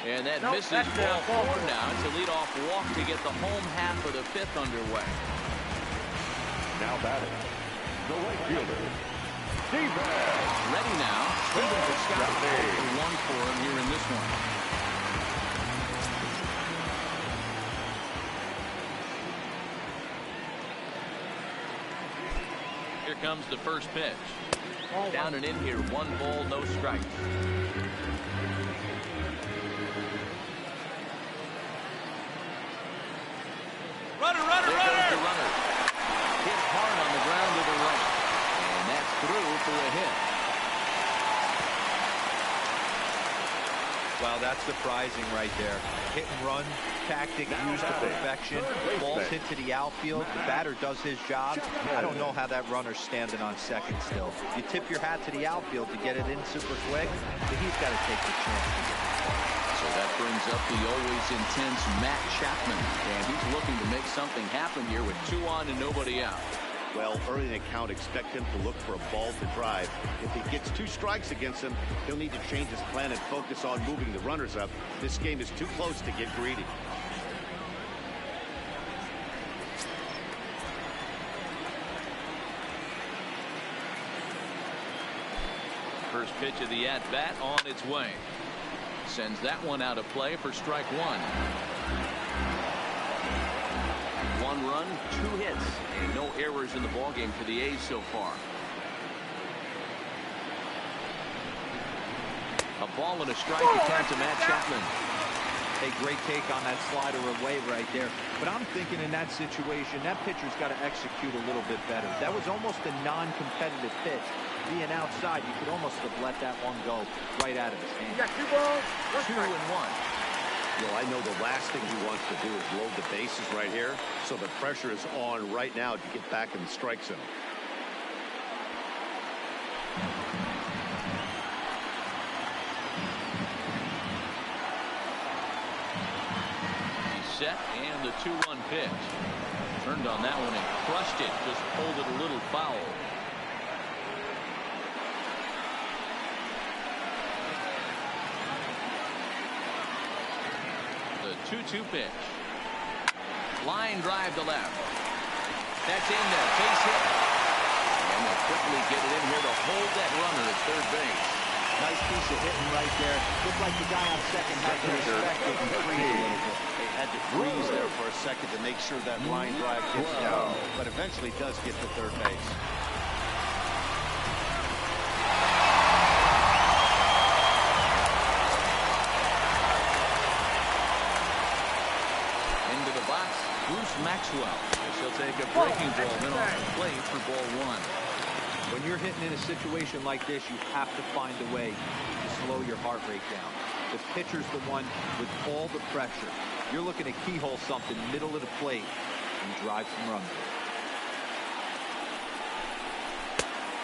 And that Nope, misses that's ball ball 4 4. now. It's a leadoff walk to get the home half of the 5th underway. Now batting, the right fielder, Steven. Ready now. Steven Piscotty. 1 for him here in this one. Here comes the first pitch. Down and in here. 1 ball, no strikes. Runner, runner, There runner! goes the runner. Hit hard on the ground to the right. And that's through for a hit. Well, that's surprising right there. Hit and run tactic used to perfection. Balls hit to the outfield. The batter does his job. I don't know how that runner's standing on second still. You tip your hat to the outfield to get it in super quick, but he's got to take the chance. So that brings up the always intense Matt Chapman. And he's looking to make something happen here with 2 on and nobody out. Well, early in the count, expect him to look for a ball to drive. If he gets 2 strikes against him, he'll need to change his plan and focus on moving the runners up. This game is too close to get greedy. First pitch of the at-bat on its way. Sends that one out of play for strike 1. 1 run, 2 hits, and no errors in the ballgame for the A's so far. A ball and a strike attempt to Matt Chapman. A great take on that slider away right there. But I'm thinking in that situation, that pitcher's got to execute a little bit better. That was almost a non-competitive pitch. Being outside, you could almost have let that one go right out of his hand. You got 2 balls, 2 and 1. Well, I know the last thing he wants to do is load the bases right here, so the pressure is on right now to get back in the strike zone. He's set, and the 2-1 pitch. Turned on that one and crushed it. Just pulled it a little foul. The 2-2 pitch. Line drive to left. That's in there. Base hit. And they'll quickly get it in here to hold that runner at third base. Nice piece of hitting right there. Looked like the guy on second had to respect it and freeze a little bit. They had to freeze there for a second to make sure that line drive gets down, but eventually does get to third base. Into the box, Bruce Maxwell. He'll take a breaking ball then off the plate for ball 1. When you're hitting in a situation like this, you have to find a way to slow your heart rate down. The pitcher's the one with all the pressure. You're looking to keyhole something middle of the plate and drive some runs.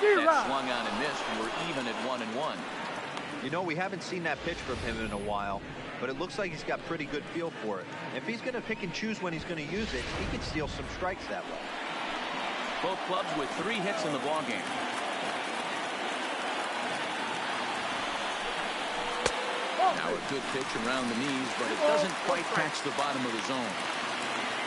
That swung on and missed. We're even at 1 and 1. You know, we haven't seen that pitch from him in a while, but it looks like he's got pretty good feel for it. If he's going to pick and choose when he's going to use it, he can steal some strikes that way. Both clubs with 3 hits in the ballgame. Now a good pitch around the knees, but it doesn't quite catch the bottom of the zone.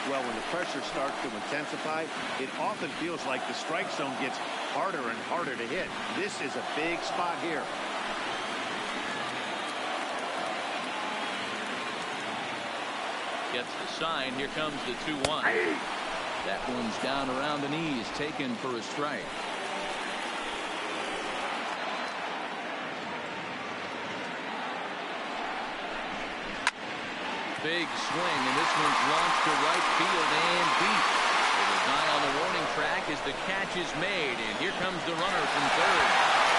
Well, when the pressure starts to intensify, it often feels like the strike zone gets harder and harder to hit. This is a big spot here. Gets the sign. Here comes the 2-1. That one's down around the knees, taken for a strike. Big swing, and this one's launched to right field and deep. With his eye on the warning track as the catch is made, and here comes the runner from third.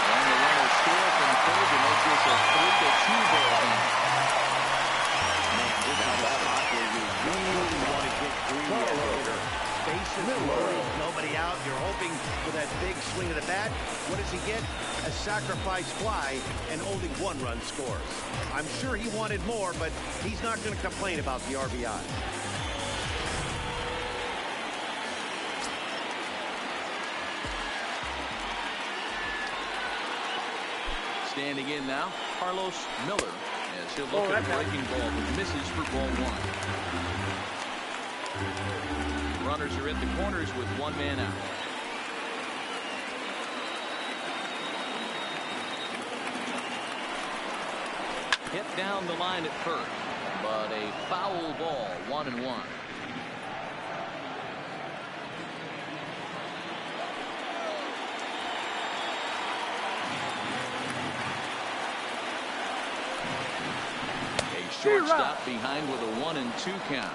And the runner score from third to make this a 3-2 ball game. Man, this is a spot where you really want to get greedy as a hitter. Bases loaded, nobody out. You're hoping for that big swing of the bat. What does he get? A sacrifice fly, and only 1 run scores. I'm sure he wanted more, but he's not going to complain about the RBI. Standing in now, Carlos Miller. As he'll look at a breaking ball, but misses for ball one. Runners are at the corners with one man out. Hit down the line at first, but a foul ball, 1-1. A shortstop behind with a 1-2 count.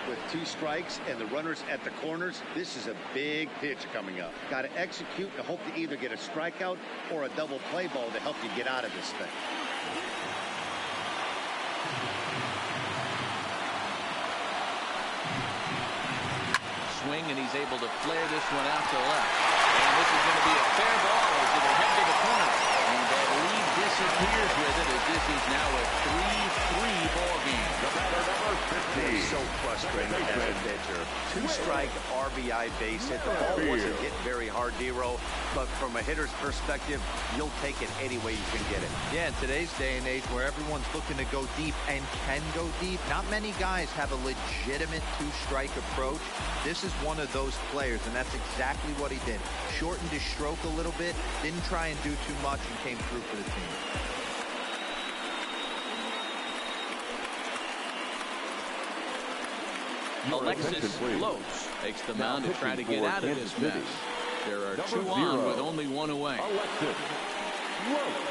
With 2 strikes and the runners at the corners, this is a big pitch coming up. Got to execute and hope to either get a strikeout or a double play ball to help you get out of this thing. Swing, and he's able to flare this one out to left. And this is going to be a fair ball as it'll head to the corner. And that lead disappears with it as this is now a 3-3 ball game. They're so frustrating as a pitcher. 2-strike RBI base hit. The ball wasn't hit very hard, Dero, but from a hitter's perspective, you'll take it any way you can get it. Yeah, in today's day and age where everyone's looking to go deep and can go deep, not many guys have a legitimate 2-strike approach. This is one of those players, and that's exactly what he did. Shortened his stroke a little bit, didn't try and do too much, and came through for the team. Alexis Lopes takes the mound to try to get out of this mess. There are 2 on with only 1 away. Alexis Lopes.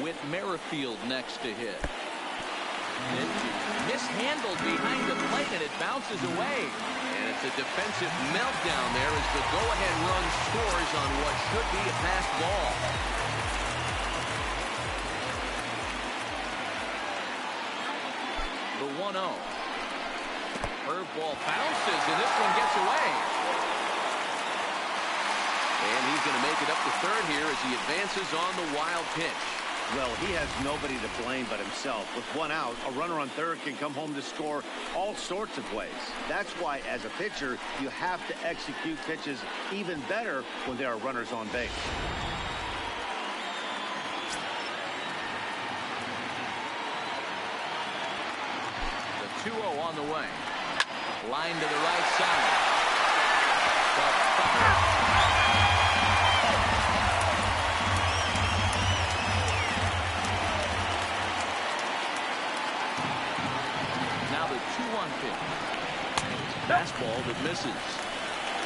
With Merrifield next to hit. Mishandled behind the plate, and it bounces away. And it's a defensive meltdown there as the go-ahead run scores on what should be a passed ball. The 1-0. Curveball bounces, and this one gets away. And he's going to make it up to third here as he advances on the wild pitch. Well, he has nobody to blame but himself. With 1 out, a runner on third can come home to score all sorts of ways. That's why, as a pitcher, you have to execute pitches even better when there are runners on base. The 2-0 on the way. Line to the right side. Now the 2-1 pitch. Fastball that misses.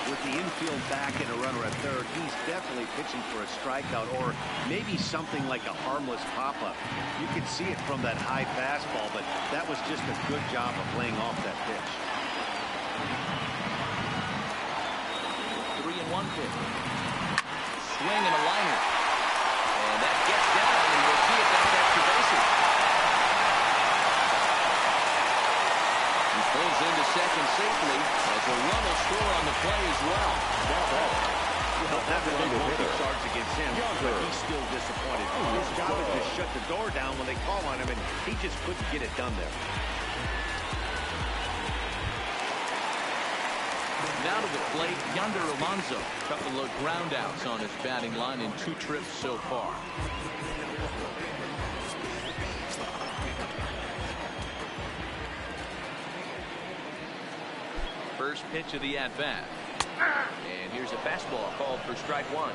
With the infield back and a runner at third, he's definitely pitching for a strikeout or maybe something like a harmless pop-up. You can see it from that high fastball, but that was just a good job of laying off that pitch. 3-1 pitch. Swing and a liner. And that gets down, and we'll see if that extra bases. He pulls into second safely as a run will score on the play as well. Well, that run won't be charged against him, but he's still disappointed. His job is to shut the door down when they call on him, and he just couldn't get it done there. Now to the plate, Yonder Alonso. Couple of ground outs on his batting line in 2 trips so far. First pitch of the at-bat. And here's a fastball called for strike 1.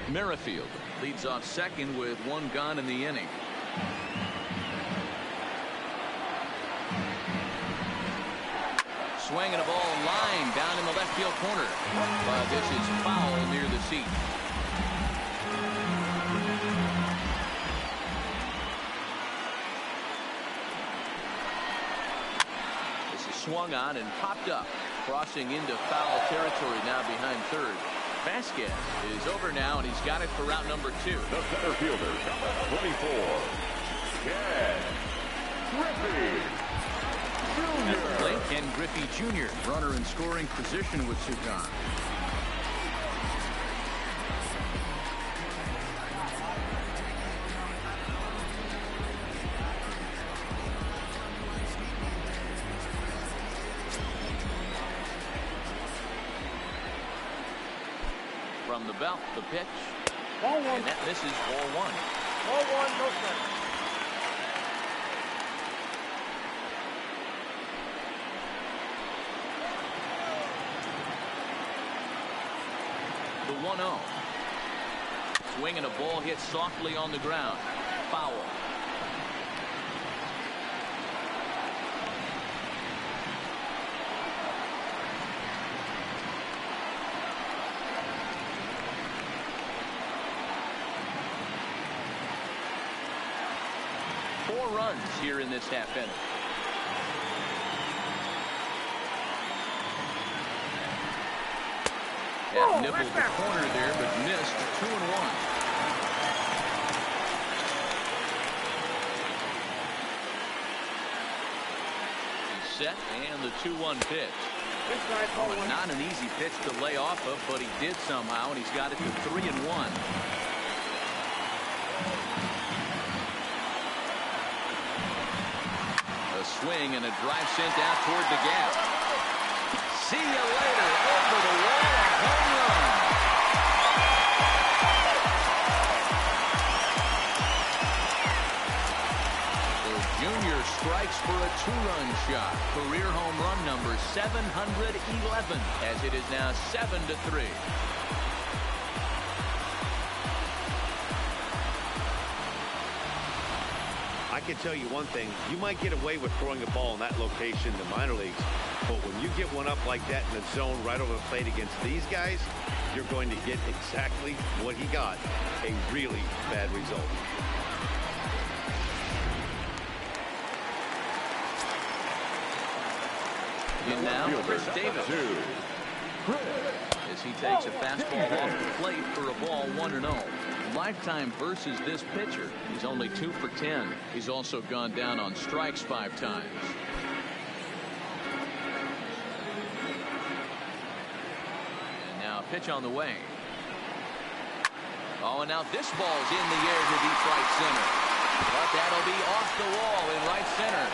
Merrifield leads off second with 1 gone in the inning. Swinging a ball line down in the left field corner. But this is foul near the seat. This is swung on and popped up. Crossing into foul territory now behind third. Vasquez is over now, and he's got it for route number 2. The center fielder, number 24, Ken Griffey. At the plate, Ken Griffey Jr. Runner in scoring position with 2 gone. From the belt, the pitch. Ball 1. And that misses ball 1. Ball 1, no strike. The 1-0. Swing and a ball hit softly on the ground. Foul. Runs here in this half inning. Nibbled the corner there, but missed. 2-1. He's set, and the 2-1 pitch. Not an easy pitch to lay off of, but he did somehow, and he's got it to 3-1. Swing and a drive sent out toward the gap. See you later. Over the wall, a home run. The junior strikes for a 2-run shot. Career home run number 711, as it is now 7-3. I can tell you one thing, you might get away with throwing a ball in that location in the minor leagues, but when you get one up like that in the zone right over the plate against these guys, you're going to get exactly what he got, a really bad result. And now Chris Davis, as he takes a fastball off the plate for a ball 1-0. Lifetime versus this pitcher. He's only 2 for 10. He's also gone down on strikes 5 times. And now a pitch on the way. Oh, and now this ball's in the air to deep right center. But that'll be off the wall in right center.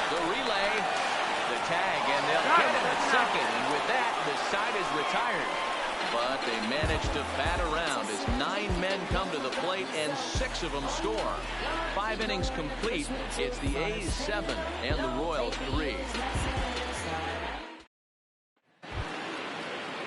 The relay, the tag, and they'll get him at second. And with that, the side is retired. But they managed to bat around as 9 men come to the plate and 6 of them score. 5 innings complete. It's the A's 7 and the Royals 3.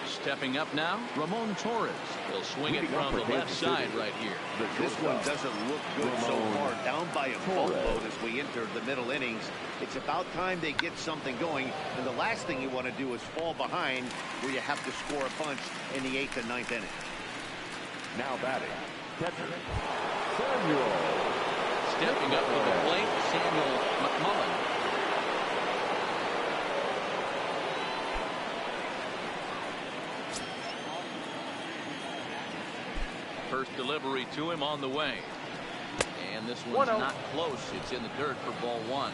Stepping up now, Ramon Torres. He'll swing it from the left side right here. This one doesn't look good so far. Down by a boatload as we enter the middle innings. It's about time they get something going. And the last thing you want to do is fall behind where you have to score a bunch in the 8th and 9th inning. Now batting, catcher, Samuel. Stepping up to the plate, Samuel McMullen. First delivery to him on the way. And this one's not close. It's in the dirt for ball 1.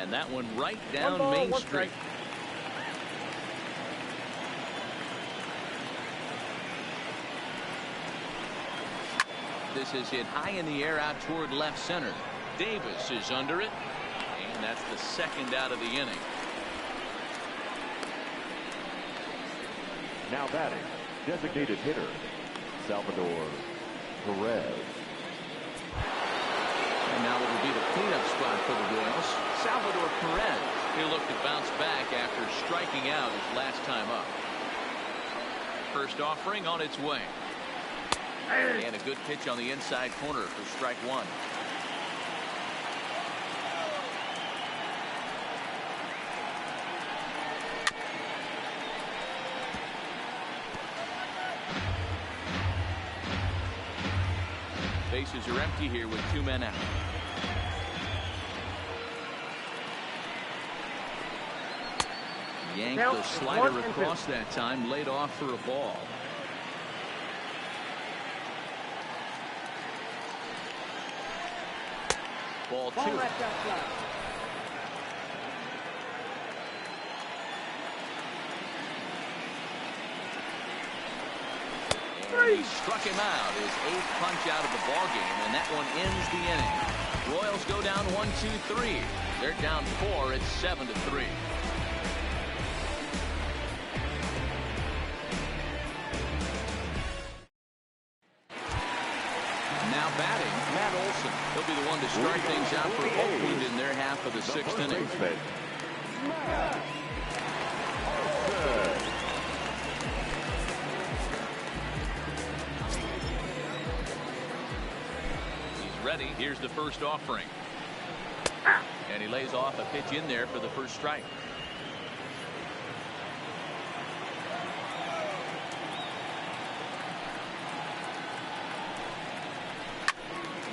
And that one right down Main Street. This is hit high in the air out toward left center. Davis is under it. And that's the second out of the inning. Now batting, designated hitter, Salvador Perez. And now it'll be the cleanup spot for the Royals. Salvador Perez. He'll look to bounce back after striking out his last time up. First offering on its way. And a good pitch on the inside corner for strike 1. Bases are empty here with 2 men out. Yanked the slider across that time, laid off for a ball. Ball 2. Ball left outside. And he struck him out, his 8th punch out of the ball game, and that one ends the inning. Royals go down 1-2-3. They're down 4. It's 7-3. Now batting, Matt Olson. He'll be the one to start things out for Oakland in their half of the 6th inning. He's ready. Here's the first offering. And he lays off a pitch in there for the first strike.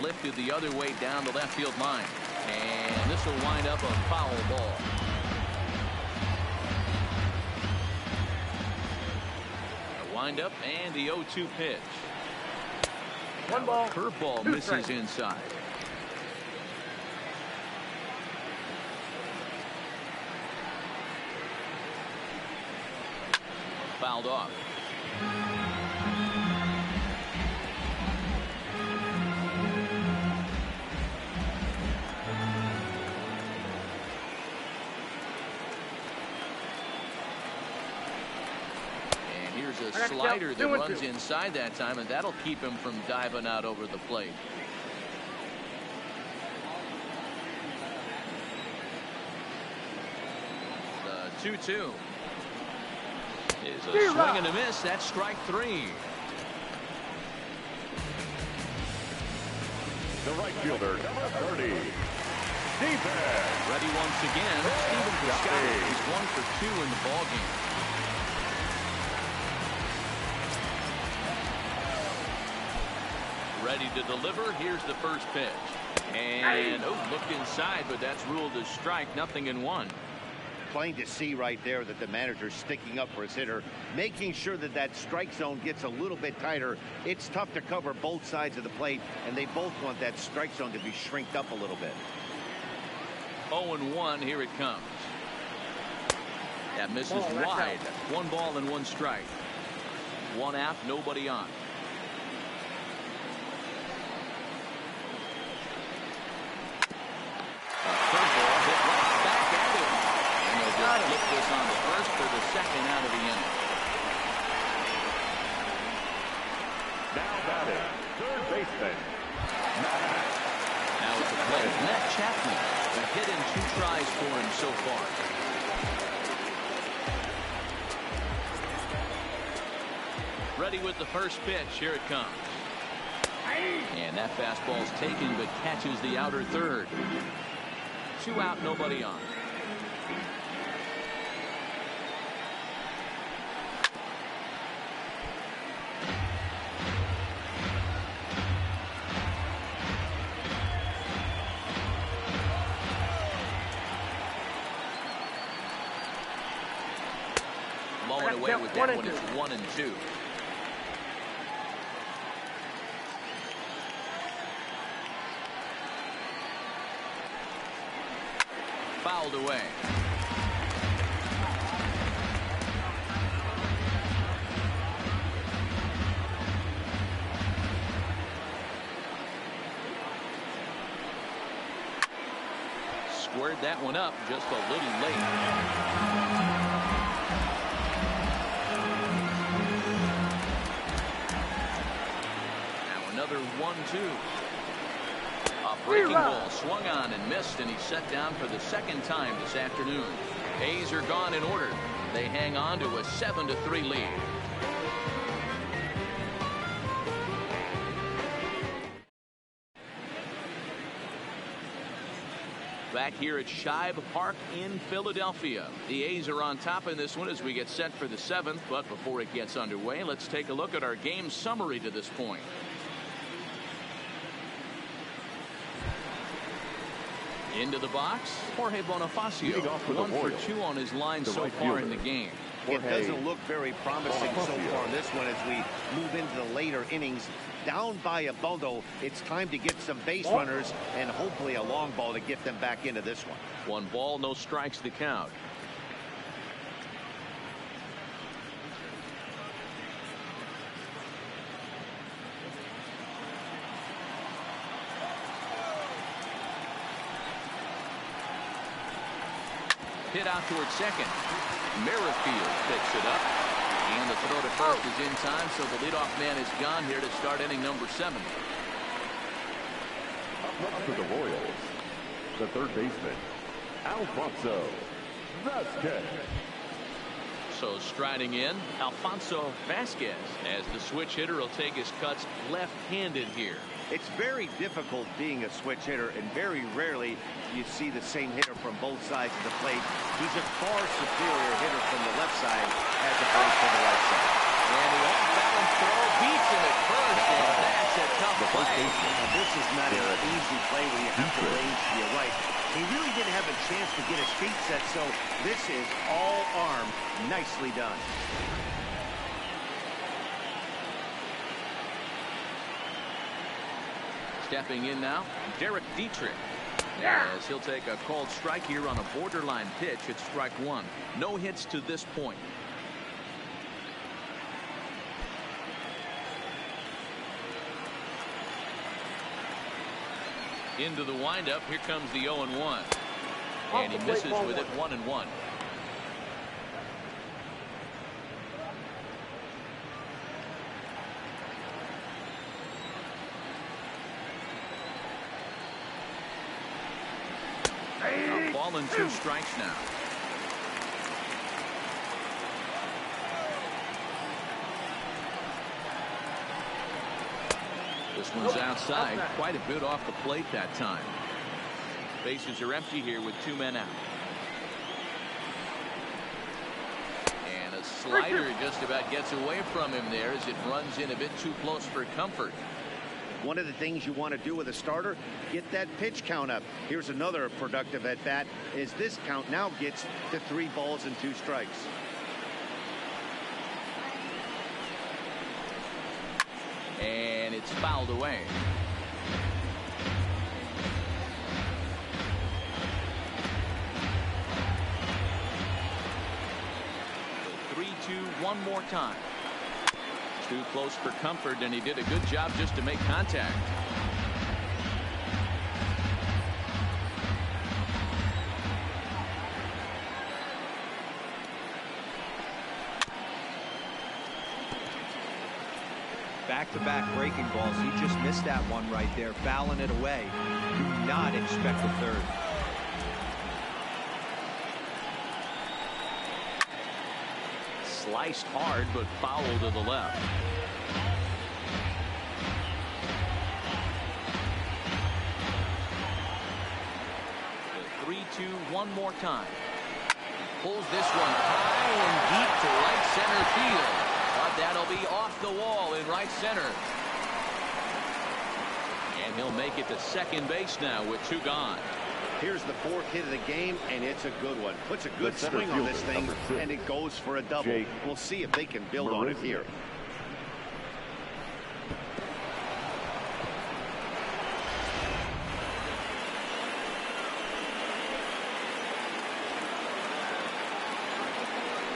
Lifted the other way down the left field line. And this will wind up a foul ball. A wind up and the 0-2 pitch. One ball. Curveball misses inside. Fouled off. A slider that runs inside that time, and that'll keep him from diving out over the plate. The 2-2 is a swing and a miss. That's strike 3. The right fielder, number 30. Stephen. Ready once again. Stephen Piscotty. He's 1 for 2 in the ball game. Ready to deliver. Here's the first pitch. And looked inside, but that's ruled a strike. 0-1. Plain to see right there that the manager's sticking up for his hitter, making sure that that strike zone gets a little bit tighter. It's tough to cover both sides of the plate, and they both want that strike zone to be shrinked up a little bit. 0-1. Here it comes. That misses wide. 1 ball and 1 strike. 1 out, nobody on. Flip this on the first for the second out of the inning. Now batting, third baseman. Now it's a play. Matt Chapman, a hit in 2 tries for him so far. Ready with the first pitch. Here it comes. And that fastball's taken but catches the outer third. 2 out, nobody on. Blowing away with that one. It's 1-2. Fouled away. Squared that one up just a little late. Another 1-2. A breaking ball swung on and missed, and he's set down for the second time this afternoon. A's are gone in order. They hang on to a 7-3 lead. Back here at Shibe Park in Philadelphia. The A's are on top in this one as we get set for the 7th. But before it gets underway, let's take a look at our game summary to this point. Into the box, Jorge Bonifacio, 1 for 2 on his line so far in the game. It doesn't look very promising so far in this one as we move into the later innings. Down by a bundle, it's time to get some base runners and hopefully a long ball to get them back into this one. 1 ball, no strikes to count. Hit out towards second. Merrifield picks it up. And the throw to first is in time, so the leadoff man is gone here to start inning number 7. Up to the Royals, the third baseman, Alfonso Vasquez. So striding in, Alfonso Vasquez, as the switch hitter will take his cuts left-handed here. It's very difficult being a switch hitter, and very rarely you see the same hitter from both sides of the plate. He's a far superior hitter from the left side as opposed to the right side. And the off-balance throw beats him at first, and that's a tough play. Now, this is not an easy play when you have to range to your right. He really didn't have a chance to get his feet set, so this is all arm. Nicely done. Stepping in now, Derek Dietrich. As he'll take a called strike here on a borderline pitch at strike 1. No hits to this point. Into the windup. Here comes the 0-1. And he misses with it 1-1. Ball and 2 strikes now. This one's outside, quite a bit off the plate that time. Bases are empty here with 2 men out. And a slider just about gets away from him there as it runs in a bit too close for comfort. One of the things you want to do with a starter, get that pitch count up. Here's another productive at bat, is this count now gets to 3 balls and 2 strikes. And it's fouled away. The 3-2 one more time. Too close for comfort, and he did a good job just to make contact. Back-to-back breaking balls. He just missed that one right there, fouling it away. Do not expect a third. Sliced hard, but foul to the left. The 3-2 one more time. Pulls this one high and deep to right center field. But that'll be off the wall in right center. And he'll make it to second base now with 2 gone. Here's the 4th hit of the game, and it's a good one. Puts a good swing on this thing, and it goes for a double. We'll see if they can build on it here.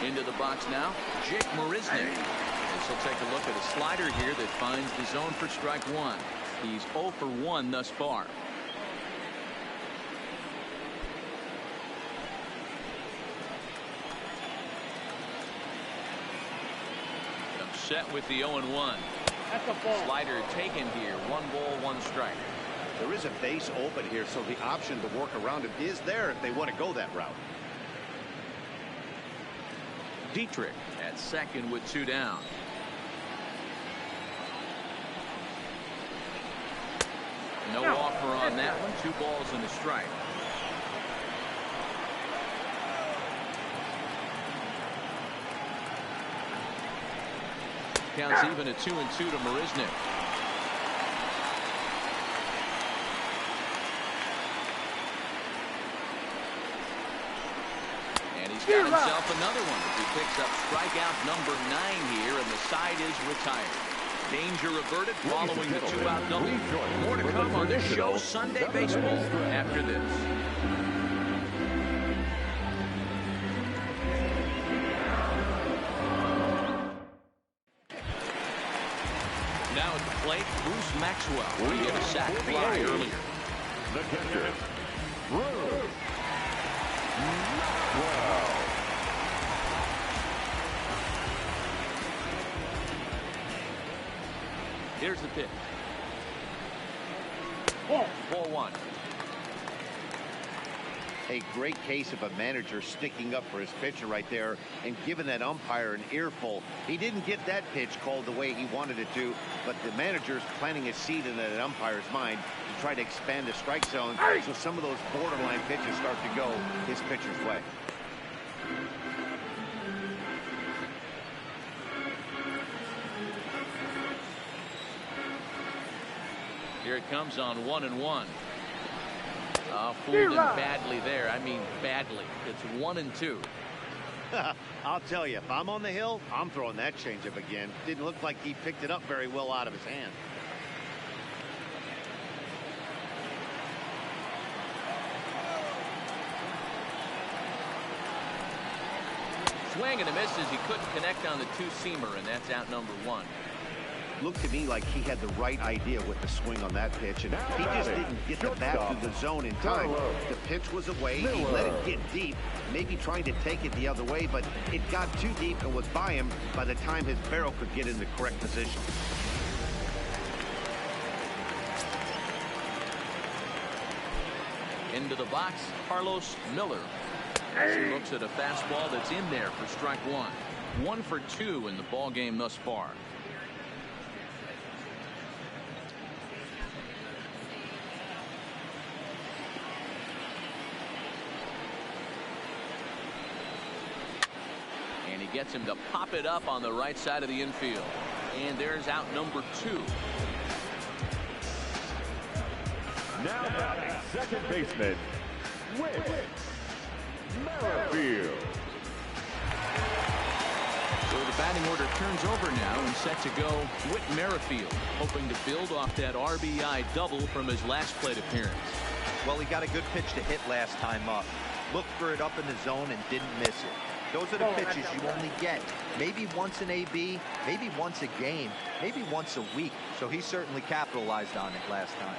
Into the box now, Jake Marisnick. As he'll take a look at a slider here that finds the zone for strike 1. He's 0 for 1 thus far. Set with the 0-1. Slider taken here. 1 ball, 1 strike. There is a base open here, so the option to work around it is there if they want to go that route. Dietrich at second with 2 down. No offer on that one. 2 balls and a strike. Counts even at 2-2 to Marisnick. And he's got himself another one as he picks up strikeout number 9 here, and the side is retired. Danger averted following the 2-out double. More to come on this show, Sunday Baseball, after this. Now at the plate, Bruce Maxwell. He hit a sac fly earlier. The catcher, Bruce Maxwell. Here's the pitch. 4-1. A great case of a manager sticking up for his pitcher right there and giving that umpire an earful. He didn't get that pitch called the way he wanted it to, but the manager's planting a seed in that umpire's mind to try to expand the strike zone so some of those borderline pitches start to go his pitcher's way. Here it comes on 1-1. Fooled him badly there. I mean badly. It's 1-2. I'll tell you, if I'm on the hill, I'm throwing that changeup again. Didn't look like he picked it up very well out of his hand. Swing and a miss as he couldn't connect on the two-seamer, and that's out number 1. Looked to me like he had the right idea with the swing on that pitch, and he just didn't get the bat through the zone in time. The pitch was away. He let it get deep, maybe trying to take it the other way, but it got too deep and was by him by the time his barrel could get in the correct position. Into the box, Carlos Miller. As he looks at a fastball that's in there for strike 1. 1 for 2 in the ball game thus far. And he gets him to pop it up on the right side of the infield. And there's out number 2. Now batting second baseman, Whit Merrifield. So the batting order turns over now, and set to go Whit Merrifield, hoping to build off that RBI double from his last plate appearance. Well, he got a good pitch to hit last time up. Looked for it up in the zone and didn't miss it. Those are the pitches you only get maybe once in AB, maybe once a game, maybe once a week. So he certainly capitalized on it last time.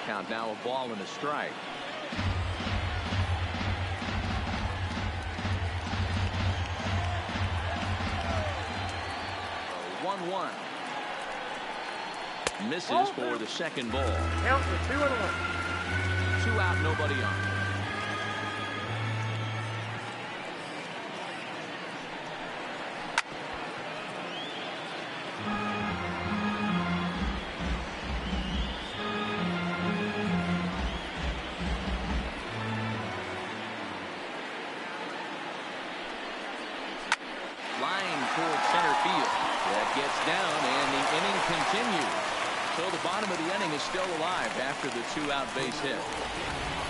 Count now, a ball and a strike. So 1-1. Misses for the second ball. Count for 2-1. 2 out, nobody on. Line towards center field. That gets down, and the inning continues. So the bottom of the inning is still alive after the 2-out base hit.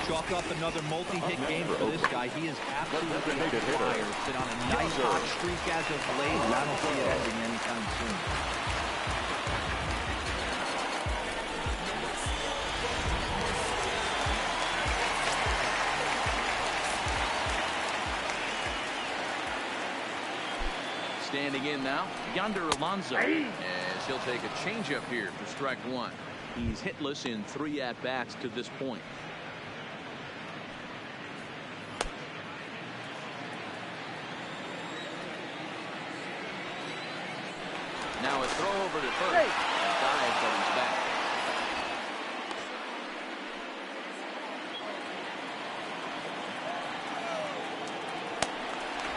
Chalk up another multi-hit game for this guy. He is absolutely on fire. Sit on a nice hot streak as of late, and I don't see it ending anytime soon. Standing in now, Yonder Alonso, as he'll take a changeup here for strike 1. He's hitless in 3 at-bats to this point. Now a throw over to first. A dive, but he's back.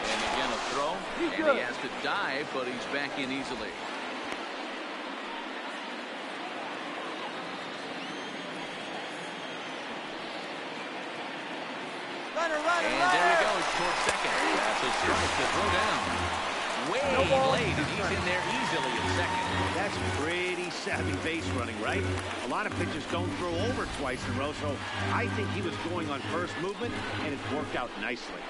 And again a throw. And he has to dive, but he's back in easily. And there he goes towards second. That's a strike to throw down. way late, and he's in there easily at second. That's pretty savvy base running, right? A lot of pitchers don't throw over twice in a row, so I think he was going on first movement, and it worked out nicely.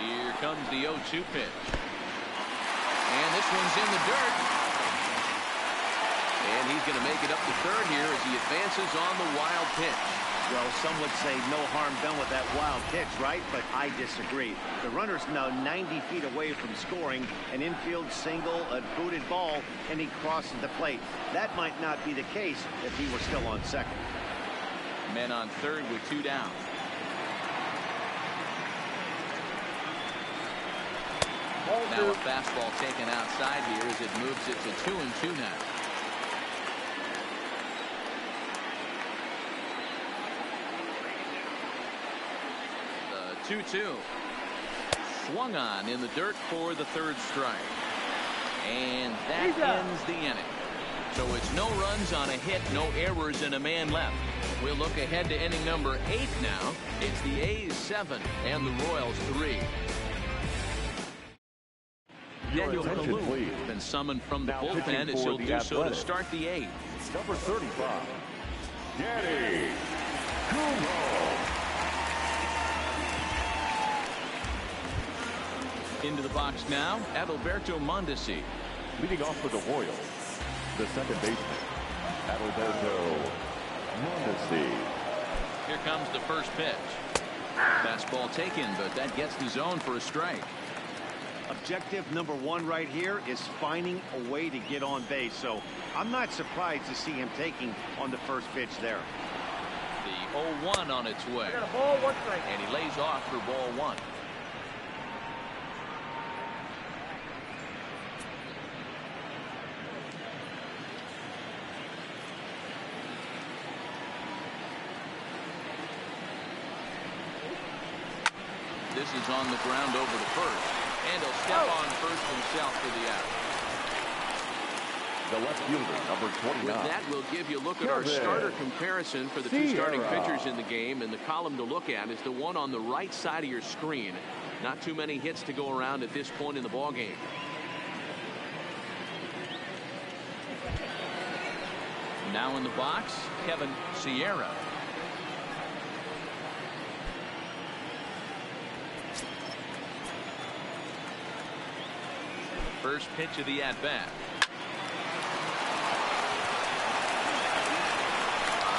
Here comes the 0-2 pitch. And this one's in the dirt. And he's going to make it up to third here as he advances on the wild pitch. Well, some would say no harm done with that wild pitch, right? But I disagree. The runner's now 90 feet away from scoring, an infield single, a booted ball, and he crosses the plate. That might not be the case if he were still on second. Men on third with 2 down. Now a fastball taken outside here as it moves it to 2-2 now. The 2-2. Swung on in the dirt for the third strike. And that ends the inning. So it's no runs on a hit, no errors, and a man left. We'll look ahead to inning number 8 now. It's the A's 7 and the Royals 3. Daniel Kalu has been summoned from the bullpen as he'll do so to start the 8th. Number 35, Danny Kumo. Into the box now, Adalberto Mondesi. Leading off for the Royals, the second baseman, Adalberto Mondesi. Here comes the first pitch. Fastball taken, but that gets the zone for a strike. Objective number 1 right here is finding a way to get on base. So I'm not surprised to see him taking on the first pitch there. The 0-1 on its way. Got a ball, 1 strike. And he lays off for ball 1. This is on the ground over to first. And he'll step on first himself for the out. The left fielder, number 29. With that, we'll give you a look at our starter comparison for the 2 starting pitchers in the game. And the column to look at is the one on the right side of your screen. Not too many hits to go around at this point in the ballgame. Now in the box, Kevin Sierra. First pitch of the at-bat. On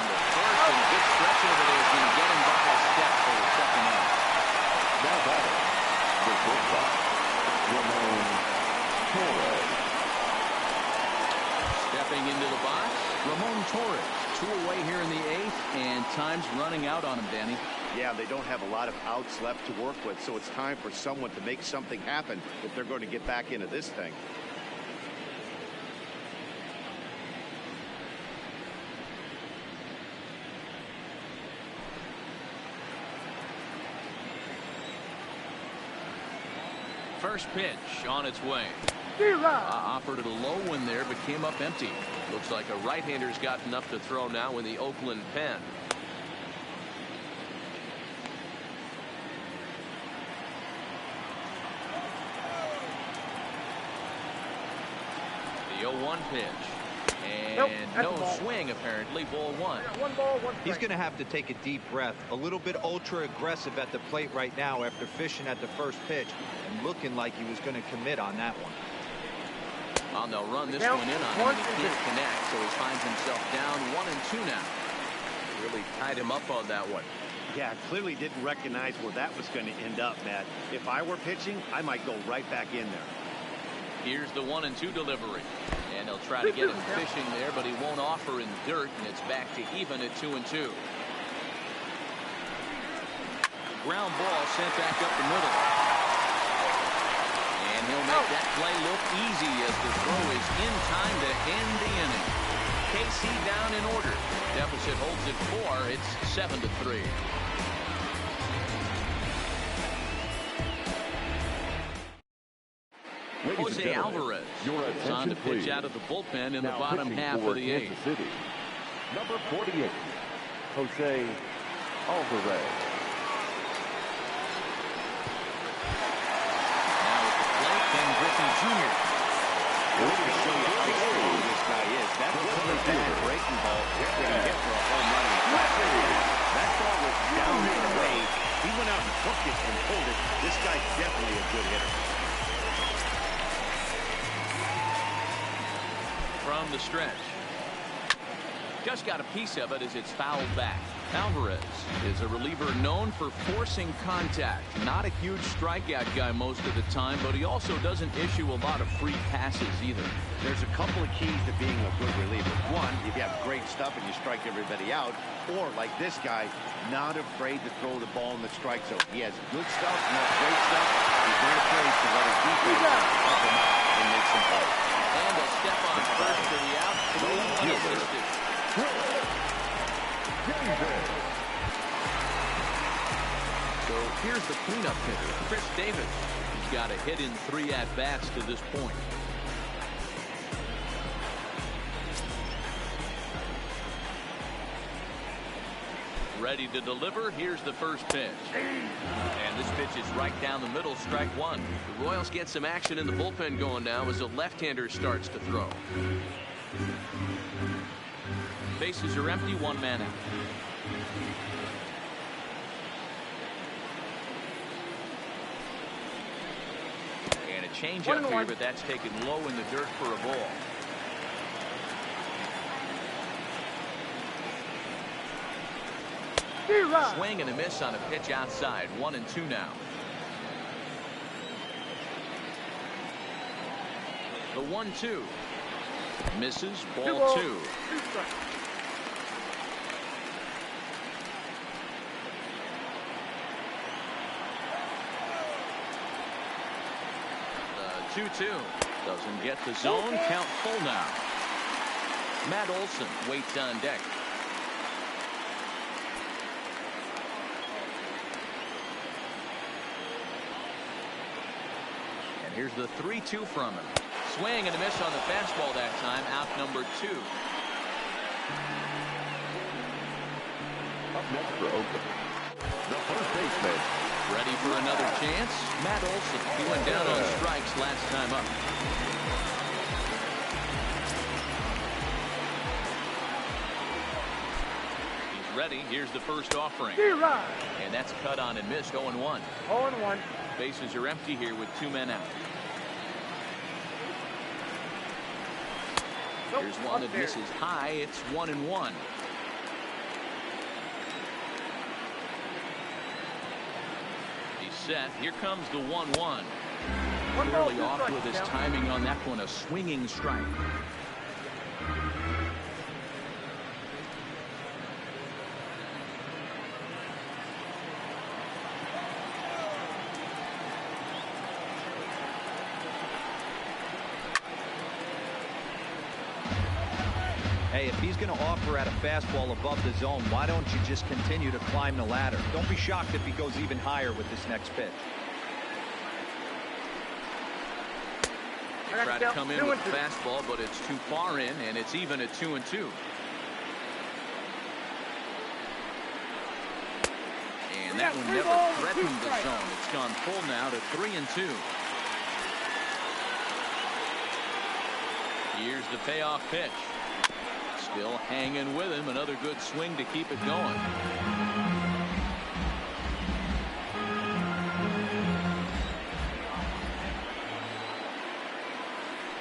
the first, and a good stretch over there is going to get him by a step for the second out. Now batting, the shortstop, Ramon Torres. Stepping into the box, Ramon Torres. 2 away here in the 8th, and time's running out on him, Danny. Yeah, they don't have a lot of outs left to work with, so it's time for someone to make something happen if they're going to get back into this thing. First pitch on its way. Offered it a low one there, but came up empty. Looks like a right-hander's got enough to throw now in the Oakland pen. The 0-1 pitch. And no swing, apparently. Ball 1. 1 ball, 1 strike. He's going to have to take a deep breath. A little bit ultra aggressive at the plate right now after fishing at the first pitch and looking like he was going to commit on that one. Well, they'll run this one in on him, and he can't connect, so he finds himself down 1-2 now. Really tied him up on that one. Yeah, clearly didn't recognize where that was going to end up, Matt. If I were pitching, I might go right back in there. Here's the 1-2 delivery. And he'll try to get him fishing there, but he won't offer in the dirt, and it's back to even at 2-2. Ground ball sent back up the middle. And he'll make that play look easy as the throw is in time to end the inning. KC down in order. Deficit holds at 4. It's 7-3. Ladies Jose and gentlemen, Alvarez your is on attention, to pitch please. out of the bullpen in the Now bottom pitching half for of the eighth. Kansas City, number 48, Jose Alvarez. Now at the plate, Ken Griffey Jr. Just to show you how strong this guy is. That wasn't a bad breaking ball that he hit for a home run. That ball was down and away. He went out and hooked it and pulled it. This guy's definitely a good hitter. From the stretch. Just got a piece of it as it's fouled back. Alvarez is a reliever known for forcing contact. Not a huge strikeout guy most of the time, but he also doesn't issue a lot of free passes either. There's a couple of keys to being a good reliever. One, if you have great stuff and you strike everybody out, or like this guy, not afraid to throw the ball in the strike zone. He has good stuff, great stuff. He's not afraid to let his defense help him out and make some plays. And a step on first for the out. 3 unassisted. So here's the cleanup hitter, Chris Davis. He's got a hit in 3 at-bats to this point. Ready to deliver. Here's the first pitch. And this pitch is right down the middle, strike one. The Royals get some action in the bullpen going now as a left-hander starts to throw. Bases are empty, 1 man out. And a changeup here, but that's taken low in the dirt for a ball. Swing and a miss on a pitch outside. 1-2 now. The 1-2 misses. Ball 2. The 2-2 doesn't get the zone. Count full now. Matt Olson waits on deck. Here's the 3-2 from him. Swing and a miss on the fastball that time. Out number 2. Up next for Oakland, the first baseman. Ready for another chance. Matt Olson. He went down on strikes last time up. He's ready. Here's the first offering. And that's cut on and missed. 0-1. 0-1. Bases are empty here with 2 men out. Here's one that misses high. It's 1-1. He's set. Here comes the 1-1. Clearly off with his timing on that one. A swinging strike. Hey, if he's going to offer at a fastball above the zone, why don't you just continue to climb the ladder? Don't be shocked if he goes even higher with this next pitch. Try to come in with a fastball, but it's too far in, and it's even at 2-2. And that one never threatened the zone. It's gone full now to 3-2. Here's the payoff pitch. Still hanging with him. Another good swing to keep it going.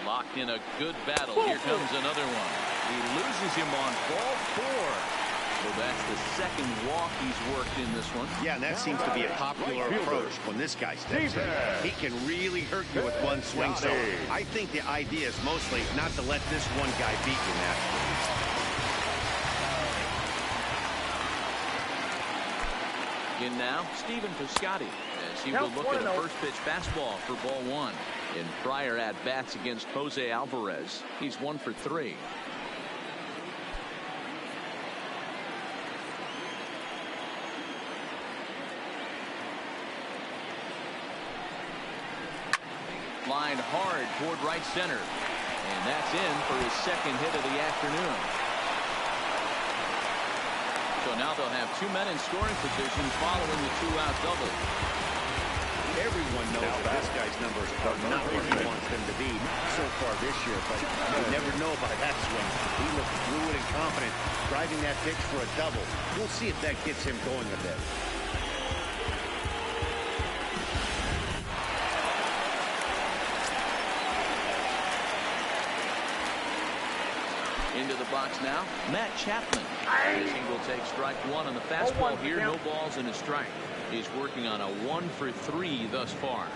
Locked in a good battle. Here comes another one. He loses him on ball 4. So that's the second walk he's worked in this one. Yeah, and that seems to be a popular approach when this guy steps in. He can really hurt you with one swing. So I think the idea is mostly not to let this one guy beat you naturally. In now, Stephen Piscotty, as he will look at a first pitch fastball for ball 1. In prior at-bats against Jose Alvarez, he's 1 for 3. Lined hard toward right center. And that's in for his second hit of the afternoon. So now they'll have two men in scoring position following the two-out double. Everyone knows that this guy's numbers are not where he wants them to be so far this year, but you never know by that swing. He looked fluid and confident, driving that pitch for a double. We'll see if that gets him going a bit. Into the box now, Matt Chapman. Pitching will take strike one on the fastball here. No balls and a strike. He's working on a 1-for-3 thus far.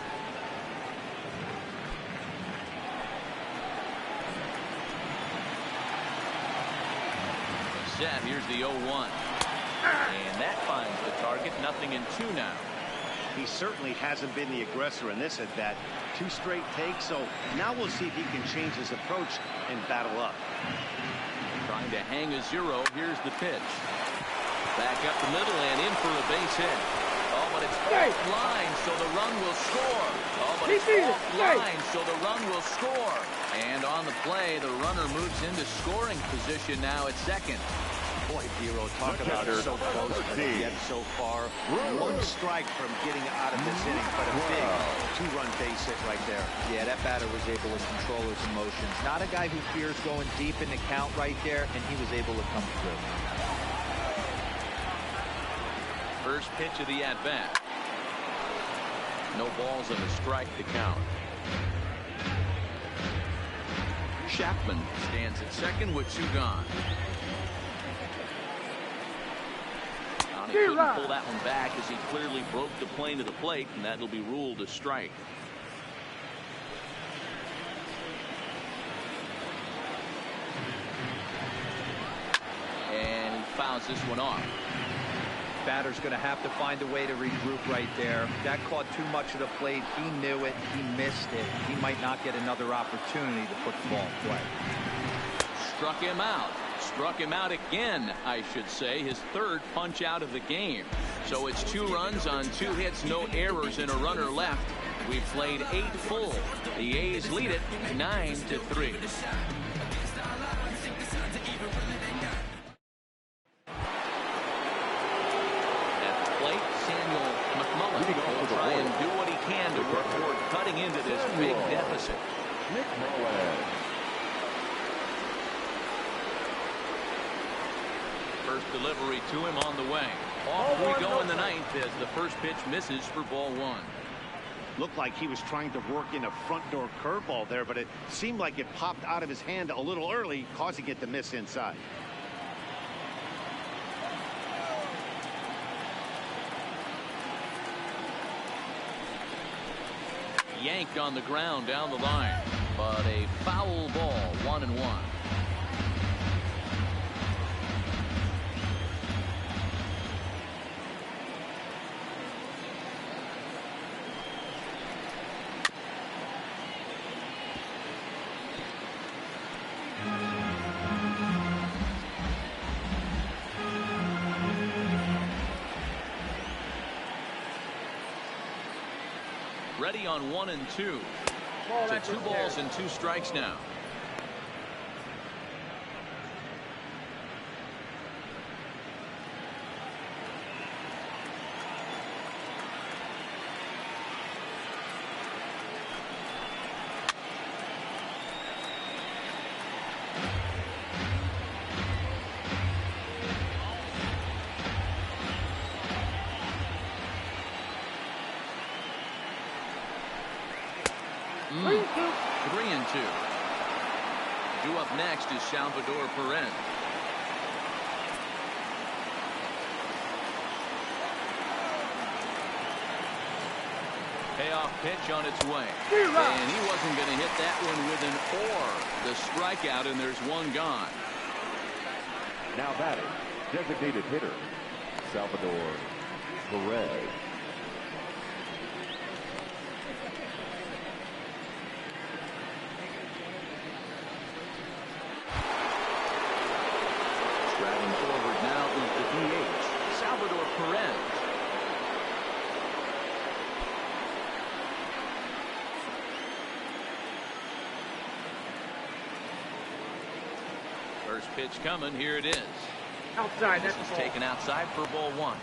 Set. Here's the 0-1. And that finds the target. 0-2 now. He certainly hasn't been the aggressor in this at bat. 2 straight takes, so now we'll see if he can change his approach and battle up. Trying to hang a 0. Here's the pitch. Back up the middle and in for a base hit. Oh, but it's offline, so the run will score. Oh, but it's offline, so the run will score. And on the play, the runner moves into scoring position now at second. Boy, Hero, talk about her so close, but yet so far. 1 strike from getting out of this inning, but a big 2-run base hit right there. Yeah, that batter was able to control his emotions. Not a guy who fears going deep in the count right there, and he was able to come through. First pitch of the at-bat. No balls and a strike to count. Chapman stands at second with 2 gone. He couldn't pull that one back as he clearly broke the plane to the plate, and that'll be ruled a strike. And he fouls this one off. Batter's going to have to find a way to regroup right there. That caught too much of the plate. He knew it. He missed it. He might not get another opportunity to put the ball in play. Struck him out. Struck him out again, I should say. His 3rd punch out of the game. So it's 2 runs on 2 hits, no errors, and a runner left. We've played 8 full. The A's lead it 9-3. Will try and do what he can to work toward cutting into this big deficit. First delivery to him on the way. Off we go in the 9th as the first pitch misses for ball 1. Looked like he was trying to work in a front door curveball there, but it seemed like it popped out of his hand a little early, causing it to miss inside. Yanked on the ground down the line, but a foul ball. 1-1. Ready on 1 and 2. So 2 balls and 2 strikes now. Three and 2. Due up next is Salvador Perez. Payoff pitch on its way. And he wasn't going to hit that one with an or. The strikeout, and there's 1 gone. Now batting, designated hitter, Salvador Perez. Driving forward now is the DH, Salvador Perez. First pitch coming. Here it is. Outside. This That's is the ball. taken outside for ball one.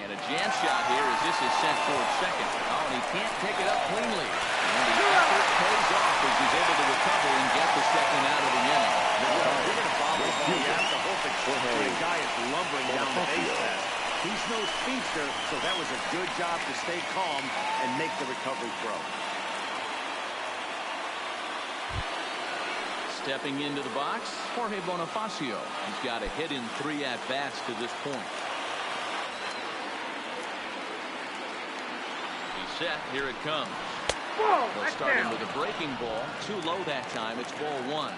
And a jam shot here as this is sent towards second. Oh, and he can't pick it up cleanly. And the effort pays off as he's able to recover and get the second out of the inning. You're going to bobble the ball. You have to hope it's when the guy is lumbering down the base path. He's no speedster, so that was a good job to stay calm and make the recovery throw. Stepping into the box, Jorge Bonifacio. He's got a hit in 3 at-bats to this point. He's set. Here it comes. Whoa, They'll that's start him down. with a breaking ball. Too low that time. It's ball one.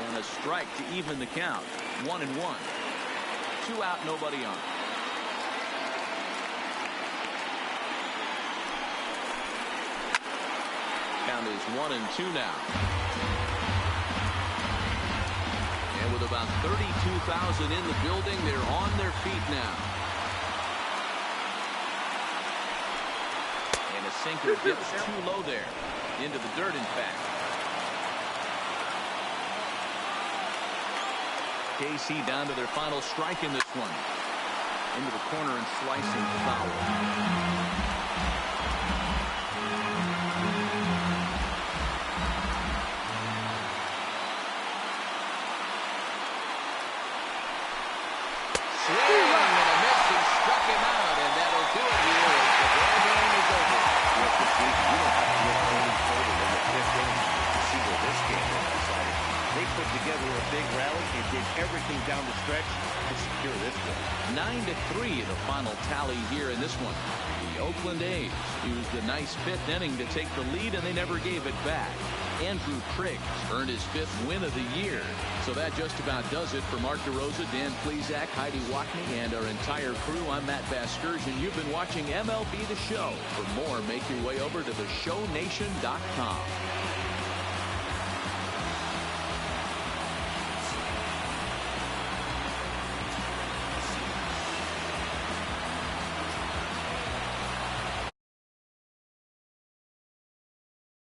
And a strike to even the count. 1-1. 2 out, nobody on. Count is 1-2 now. And with about 32,000 in the building, they're on their feet now. And a sinker dips too low there. Into the dirt, in fact. KC down to their final strike in this one. Into the corner and slicing foul. Everything down the stretch to secure this one. 9-3 the final tally here in this one. The Oakland A's used a nice 5th inning to take the lead, and they never gave it back. Andrew Triggs earned his 5th win of the year. So that just about does it for Mark DeRosa, Dan Plesac, Heidi Watney, and our entire crew. I'm Matt Vasgersian. You've been watching MLB The Show. For more, make your way over to theshownation.com.